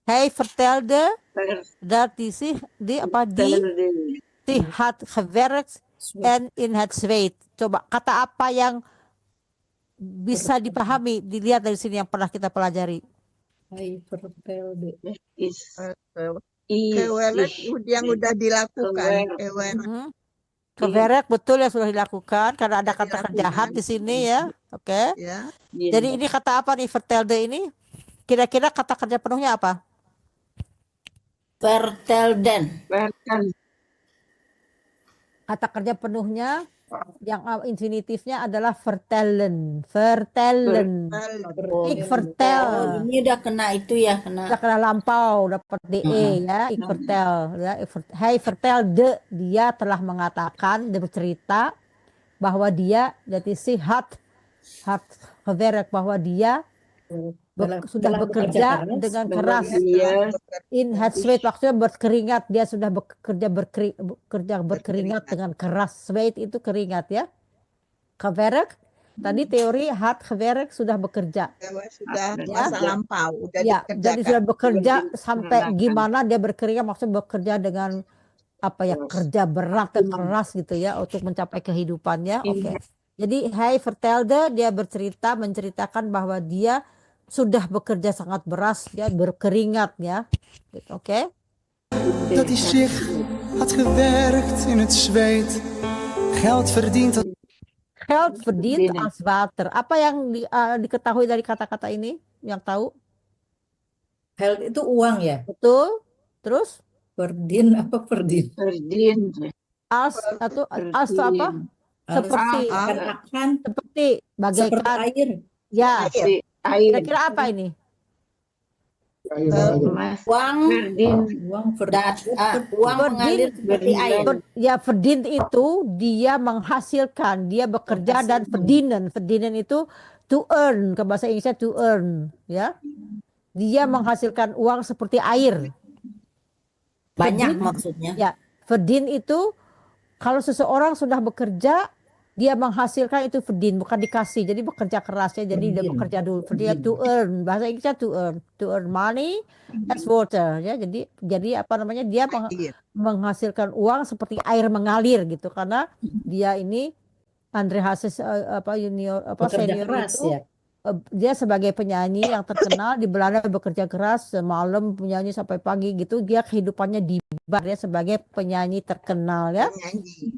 Hij vertelde dat die had gewerkt en in het zweet. Coba kata apa yang bisa dipahami, dilihat dari sini yang pernah kita pelajari. Hai vertelde. Is Kewelet yang udah dilakukan. Kewelet. Kewelet. Keverek betul ya sudah dilakukan karena ada kata jahat di sini ya. Oke. Ya. Jadi ini kata apa nih vertelde ini? Kira-kira kata kerja penuhnya apa? Vertelden. Kata kerja penuhnya yang infinitifnya adalah vertellen. Vertellen. Ik vertel. Oh, ini udah kena itu ya, kena. Udah kena lampau, dapat DE ya. Ik vertel ya. Hij vertelde, dia telah mengatakan, dia bercerita bahwa dia, dat is si had gewerkt, bahwa dia sudah telah bekerja keras, dengan bahwa keras. dia In het zweet, maksudnya berkeringat, dia sudah bekerja berkeringat dengan keras. Zweet itu keringat ya. Gewerkt, tadi teori had gewerkt, sudah bekerja. Sudah Ya. masa lampau. Udah Ya, jadi sudah bekerja sampai Menggunakan. gimana dia berkeringat, maksudnya bekerja dengan apa ya, kerja berat dan keras gitu ya untuk mencapai kehidupannya. Oke. Jadi hij vertelde, dia menceritakan bahwa dia sudah bekerja sangat beras, ya berkeringat ya. Oke. Dat hij zich had gewerkt in het zweet. Geld verdiend als Geld verdient als water. Apa yang diketahui dari kata-kata ini? Yang tahu? Geld itu uang ya. Betul. Terus? Verdien apa verdien? verdient. Als atau als itu apa? Seperti Akan seperti seperti bagaikan. air. Ya. Si air. Kira-kira apa ini? Mas Uang verdient. Uang verdien. uang mengalir seperti air. Ya, verdient itu dia menghasilkan, dia bekerja dan verdienen. Verdienen itu to earn, ke bahasa Inggrisnya to earn, ya. Dia menghasilkan uang seperti air. Banyak Verdien, maksudnya. ya, verdien itu kalau seseorang sudah bekerja, dia menghasilkan itu verdien, bukan dikasih. Jadi bekerja keras ya, jadi dia Verdien. bekerja dulu. Dia to earn, bahasa Inggrisnya to earn money as water ya. Jadi apa namanya? Dia menghasilkan uang seperti air mengalir gitu, karena dia ini Andre Hazes senior keras itu ya. dia sebagai penyanyi yang terkenal di Belanda, bekerja keras semalam penyanyi sampai pagi gitu. Dia kehidupannya di bar ya sebagai penyanyi terkenal ya.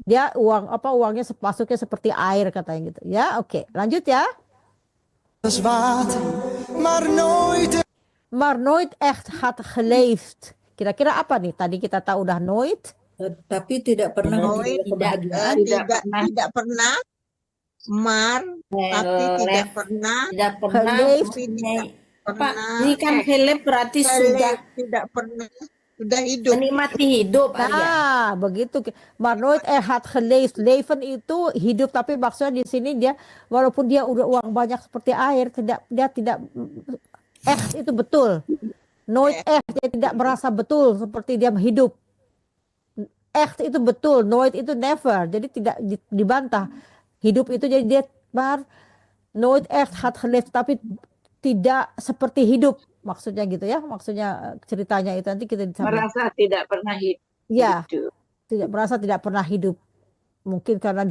Dia uangnya masuknya seperti air katanya gitu ya. Oke, lanjut ya. water, maar nooit echt had geleefd. Kira-kira apa nih? Tadi kita tahu udah nooit. Tapi tidak pernah Nooit, kebahagiaan. tidak pernah. Tapi tidak pernah. Tidak pernah. Geleefd. Pak, ini kan helep berarti sudah Tidak pernah. Sudah hidup. menikmati hidup. Nah, begitu. Maar nooit had geleefd. Leven itu hidup, tapi maksudnya di sini dia walaupun dia udah uang banyak seperti air, dia tidak echt itu betul. Nooit echt, dia tidak merasa betul seperti dia hidup. Echt itu betul, nooit itu never. Jadi tidak dibantah. Hidup itu jadi dia nooit echt had geleefd, tapi tidak seperti hidup. Maksudnya gitu ya, maksudnya ceritanya itu nanti kita Merasa tidak pernah hidup. ya, tidak pernah hidup. Mungkin karena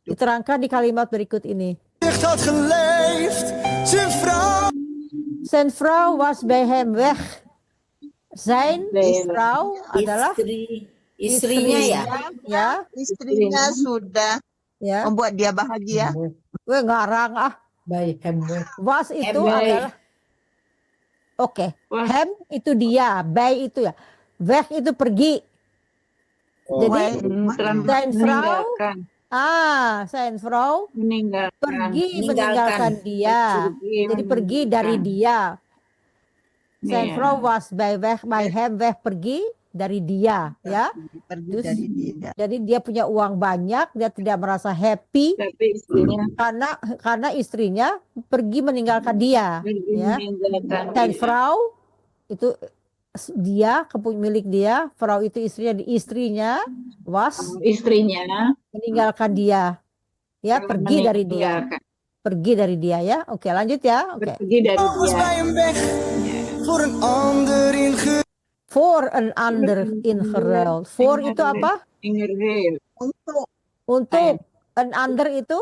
diterangkan di kalimat berikut ini. Zijn vrouw was bij hem weg. Zijn vrouw adalah istrinya ya. Ya, Istrinya sudah ya. membuat dia bahagia. Gue ngarang ah. Baik, Was itu Hem adalah oke. Hem itu dia, bij itu ya. Weg itu pergi. Jadi zijn vrouw zijn vrouw pergi meninggalkan dia. Jadi pergi dari dia. Zijn vrouw was bij hem weg pergi dari dia ya. Terus, jadi dia punya uang banyak, dia tidak merasa happy karena istrinya pergi meninggalkan dia ya. Zijn vrouw itu dia milik dia, vrouw itu istrinya was meninggalkan dia ya, pergi dari dia ya. Oke, lanjut ya. Oke. Voor een ander ingeruild. Voor itu apa? Untuk een ander itu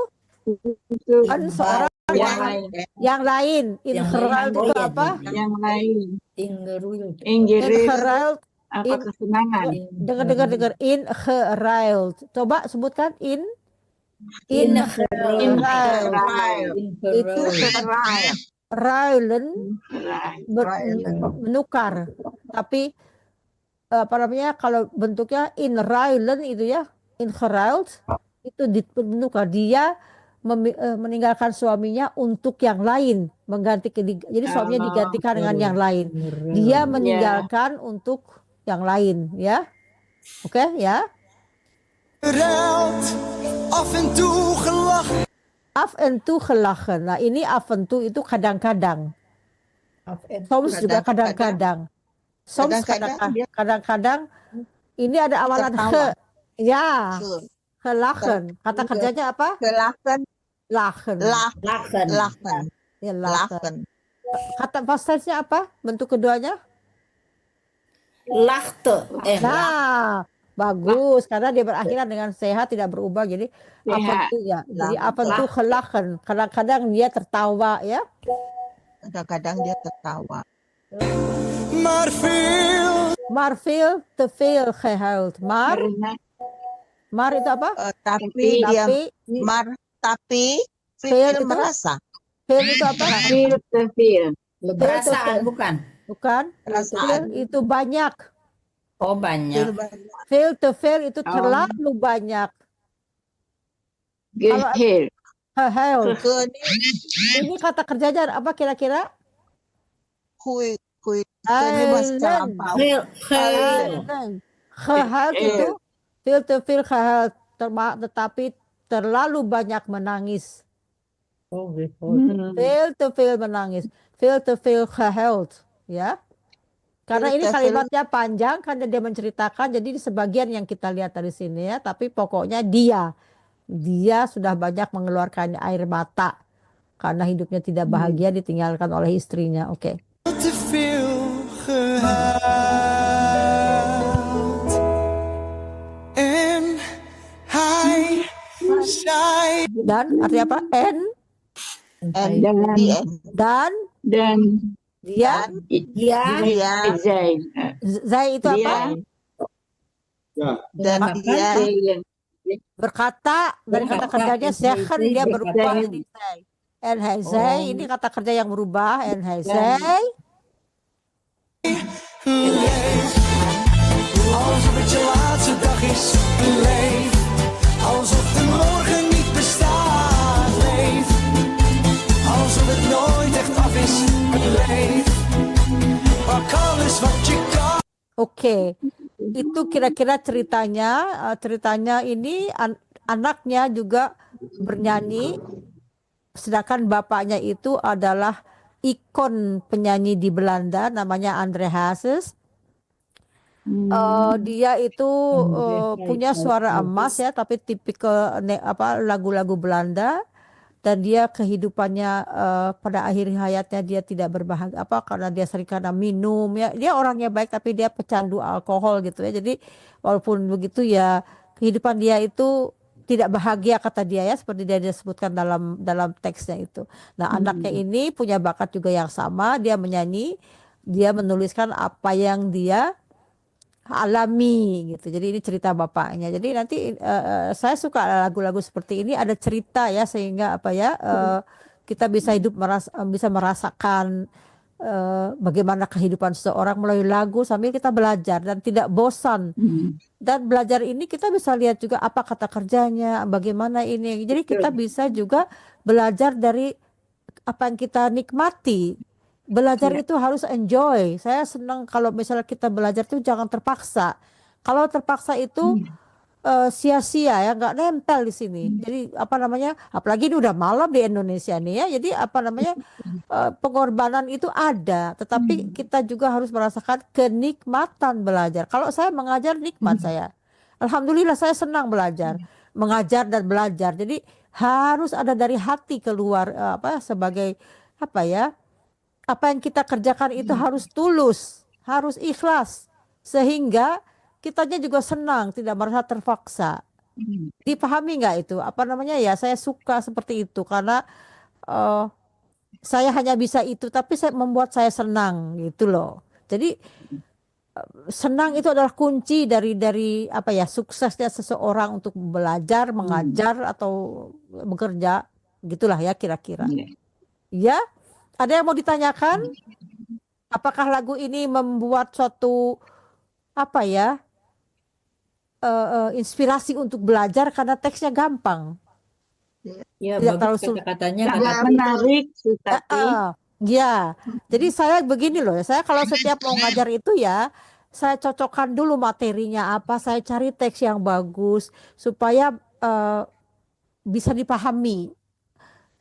kan seorang Yang lain. Yang lain. Yang Ingeruild lain. itu iya, apa? Yang lain. Ingeruild. Ingeruild. Apa kesenangan? Dengar. Ingeruild. Coba sebutkan Ingeruild. Itu ruilen menukar. Tapi apa namanya, kalau bentuknya inruilen itu ya, ingeruild itu menukar. Dia meninggalkan suaminya untuk yang lain, mengganti jadi suaminya digantikan dengan yang lain. Dia meninggalkan untuk yang lain, ya. Oke, ya. Geruild, af en toe gelachen. Af en toe gelachen. Nah, ini af en toe itu kadang-kadang. Soms juga kadang-kadang. Soms kadang-kadang. Ini ada awalan he. Ya. Gelachen. Kata kerjanya apa? Gelachen. Lachen. Lachen. Ya, lachen. Kata past tense-nya apa? Bentuk keduanya? Lachte. Nah, bagus, karena dia berakhiran dengan sehat, tidak berubah. Jadi apa itu ya? Jadi apa itu gelachen? Kadang-kadang dia tertawa, ya. Kadang-kadang dia tertawa. Maar veel te veel gehuild. Maar itu apa? Tapi Veel Phil itu? merasa. Veel itu apa? Perasaan bukan? Bukan. Veel itu banyak. Oh, banyak. Veel te veel itu terlalu banyak. Geheel. Gehuild. Ini kata kerjanya apa kira-kira? Gehuild itu veel te veel gehuild, tetapi terlalu banyak menangis. Veel te veel menangis, veel te veel gehuild, ya. Karena ini kalimatnya panjang, karena dia menceritakan, jadi di sebagian yang kita lihat dari sini ya, tapi pokoknya dia sudah banyak mengeluarkan air mata karena hidupnya tidak bahagia, ditinggalkan oleh istrinya. Oke. te veel gehuild. En hij zei. Dan artinya apa? Dan dia Zai itu apa? Dan dia Berkata, dari kata kerjanya zeggen, dia berubah jadi Zai. En hij zei, ini kata kerja yang berubah. En hij zei, Alsof het je laatste dag is, leef. Alsof de morgen niet bestaat, leef. Alsof het nooit echt af is, leef. Pak alles wat je kan. Oke, itu kira-kira ceritanya. Ceritanya ini anaknya juga bernyanyi, sedangkan bapaknya itu adalah ikon penyanyi di Belanda, namanya André Hazes. Dia itu punya suara emas ya, tapi tipikal lagu-lagu Belanda. Dan dia kehidupannya pada akhir hayatnya dia tidak berbahagia karena dia sering karena minum ya. Dia orangnya baik tapi dia pecandu alkohol gitu ya. Jadi walaupun begitu ya, kehidupan dia itu tidak bahagia kata dia ya, seperti dia disebutkan dalam teksnya itu. Nah, anaknya ini punya bakat juga yang sama, dia menyanyi, dia menuliskan apa yang dia alami gitu. Jadi ini cerita bapaknya. Jadi nanti saya suka lagu-lagu seperti ini, ada cerita ya, sehingga kita bisa bisa merasakan bagaimana kehidupan seseorang melalui lagu sambil kita belajar dan tidak bosan. Dan belajar ini kita bisa lihat juga apa kata kerjanya, bagaimana ini. Jadi kita bisa juga belajar dari apa yang kita nikmati. Belajar itu harus enjoy. Saya senang kalau misalnya kita belajar itu jangan terpaksa. Kalau terpaksa itu sia-sia ya, nggak nempel di sini. Jadi apalagi ini udah malam di Indonesia nih ya. Jadi pengorbanan itu ada, tetapi kita juga harus merasakan kenikmatan belajar. Kalau saya mengajar nikmat saya. Alhamdulillah saya senang belajar, mengajar dan belajar. Jadi harus ada dari hati keluar sebagai apa yang kita kerjakan itu harus tulus, harus ikhlas, sehingga kitanya juga senang, tidak merasa terpaksa. Dipahami nggak itu? Ya saya suka seperti itu karena saya hanya bisa itu, tapi membuat saya senang gitu loh. Jadi senang itu adalah kunci dari apa ya, suksesnya seseorang untuk belajar, mengajar atau bekerja, gitulah ya kira-kira. Ya, ada yang mau ditanyakan? Apakah lagu ini membuat suatu apa ya, inspirasi untuk belajar karena teksnya gampang, Ya, tidak terlalu bagus sulit. kata-katanya Sangat kata menarik, Sutati. Ya, jadi saya begini loh, saya kalau setiap mau ngajar itu ya, saya cocokkan dulu materinya apa, saya cari teks yang bagus supaya bisa dipahami.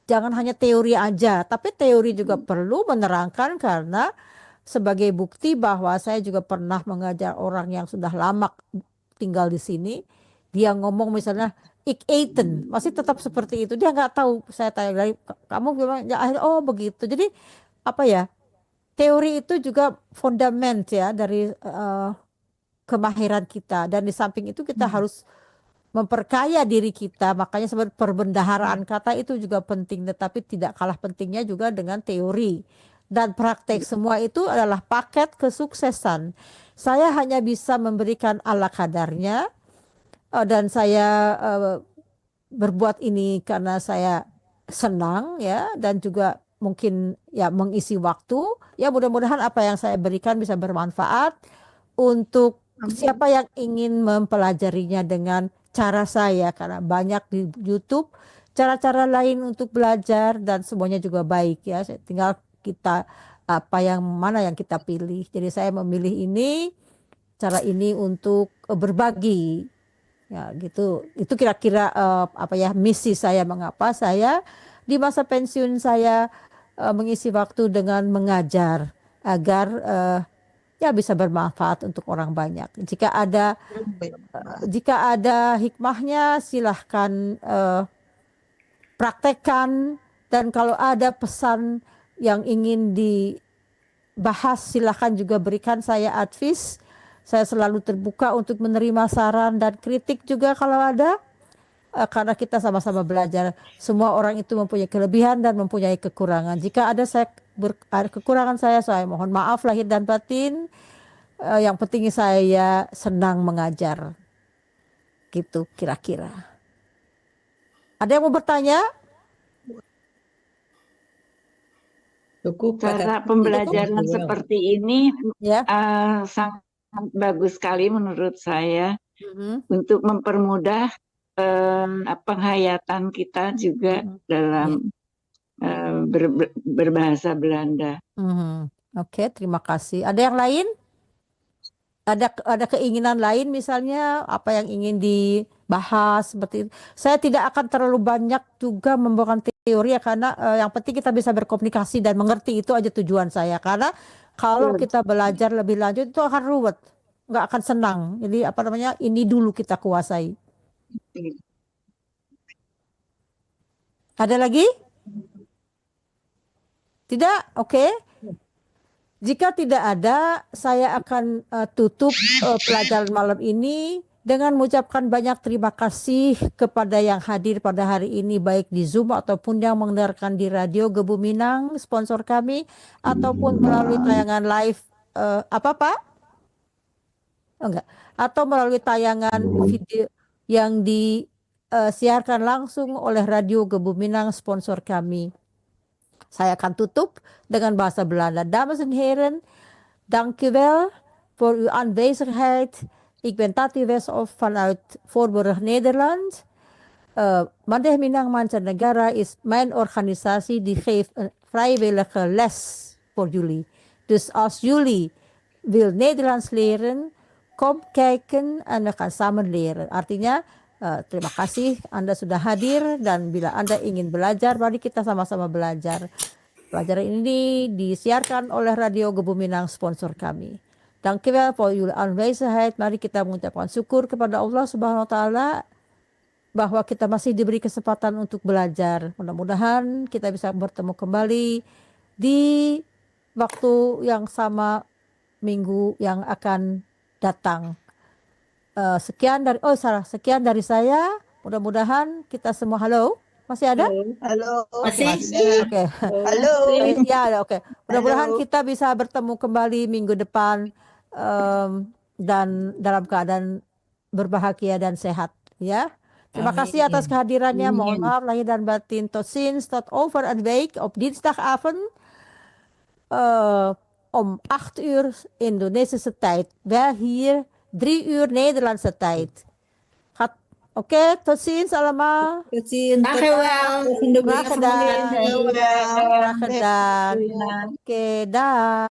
Jangan hanya teori aja, tapi teori juga perlu menerangkan karena sebagai bukti bahwa saya juga pernah mengajar orang yang sudah lama tinggal di sini. Dia ngomong misalnya ik eten, masih tetap seperti itu. Dia nggak tahu. Saya tanya lagi, kamu gimana? Ya, akhirnya, oh begitu. Jadi apa ya? Teori itu juga fundament ya dari kemahiran kita. Dan di samping itu kita harus memperkaya diri kita. Makanya sebenarnya perbendaharaan kata itu juga penting, tetapi tidak kalah pentingnya juga dengan teori dan praktek. Semua itu adalah paket kesuksesan. Saya hanya bisa memberikan ala kadarnya, dan saya berbuat ini karena saya senang ya, dan juga mungkin ya mengisi waktu. Ya mudah-mudahan apa yang saya berikan bisa bermanfaat untuk siapa yang ingin mempelajarinya dengan cara saya, karena banyak di YouTube cara-cara lain untuk belajar dan semuanya juga baik ya. Tinggal kita apa yang mana yang kita pilih. Jadi saya memilih ini, cara ini untuk berbagi. Ya gitu. Itu kira-kira apa ya, misi saya, mengapa saya di masa pensiun saya mengisi waktu dengan mengajar agar ya bisa bermanfaat untuk orang banyak. Jika ada hikmahnya silahkan praktekkan, dan kalau ada pesan yang ingin dibahas silahkan juga berikan saya advice. Saya selalu terbuka untuk menerima saran dan kritik juga kalau ada, karena kita sama-sama belajar. Semua orang itu mempunyai kelebihan dan mempunyai kekurangan. Jika ada kekurangan saya mohon maaf lahir dan batin. Yang penting saya senang mengajar. Gitu kira-kira. Ada yang mau bertanya? Cukup Cara kata pembelajaran seperti ini Ya. sangat bagus sekali menurut saya untuk mempermudah penghayatan kita juga dalam berbahasa Belanda. Oke, terima kasih. Ada yang lain? Ada keinginan lain misalnya apa yang ingin dibahas seperti itu. Saya tidak akan terlalu banyak juga membawakan teori ya, karena yang penting kita bisa berkomunikasi dan mengerti, itu aja tujuan saya. Karena kalau kita belajar lebih lanjut itu akan ruwet, nggak akan senang. Jadi apa namanya, ini dulu kita kuasai. Ada lagi? Tidak? Oke. Jika tidak ada, saya akan tutup pelajaran malam ini dengan mengucapkan banyak terima kasih kepada yang hadir pada hari ini, baik di Zoom ataupun yang mendengarkan di Radio Gebu Minang, sponsor kami, ataupun melalui tayangan live apa Pak? Enggak. Atau melalui tayangan video yang disiarkan langsung oleh Radio Gebu Minang, sponsor kami. Saya akan tutup dengan bahasa Belanda. Dames en heren, dank u wel voor uw aanwezigheid. Ik ben Tati Westhoff vanuit Voorburg, Nederland. Mandeh Minang Mancanegara is mijn organisatie, die geeft een vrijwillige les voor jullie. Dus als jullie wil Nederlands leren, kom kijken en we gaan samen leren. Artinya, terima kasih Anda sudah hadir, dan bila Anda ingin belajar, mari kita sama-sama belajar. Pelajaran ini disiarkan oleh Radio Gebu Minang, sponsor kami. Dankjewel voor jullie aanwezigheid. Mari kita mengucapkan syukur kepada Allah Subhanahu wa Ta'ala bahwa kita masih diberi kesempatan untuk belajar. Mudah-mudahan kita bisa bertemu kembali di waktu yang sama minggu yang akan datang. Sekian dari saya. Mudah-mudahan kita semua halo. Masih ada? Halo. Masih? Oke. Halo. Ya, oke. Mudah-mudahan kita bisa bertemu kembali minggu depan dan dalam keadaan berbahagia dan sehat ya. Terima kasih atas kehadirannya. Mohon maaf lahir dan batin. Tot ziens, tot over een week op dinsdagavond om 8 uur Indonesische tijd. Wel hier 3 uur Nederlandse tijd. Oké, tot ziens allemaal. Dankjewel. Graag gedaan. Graag gedaan. Oké, dag.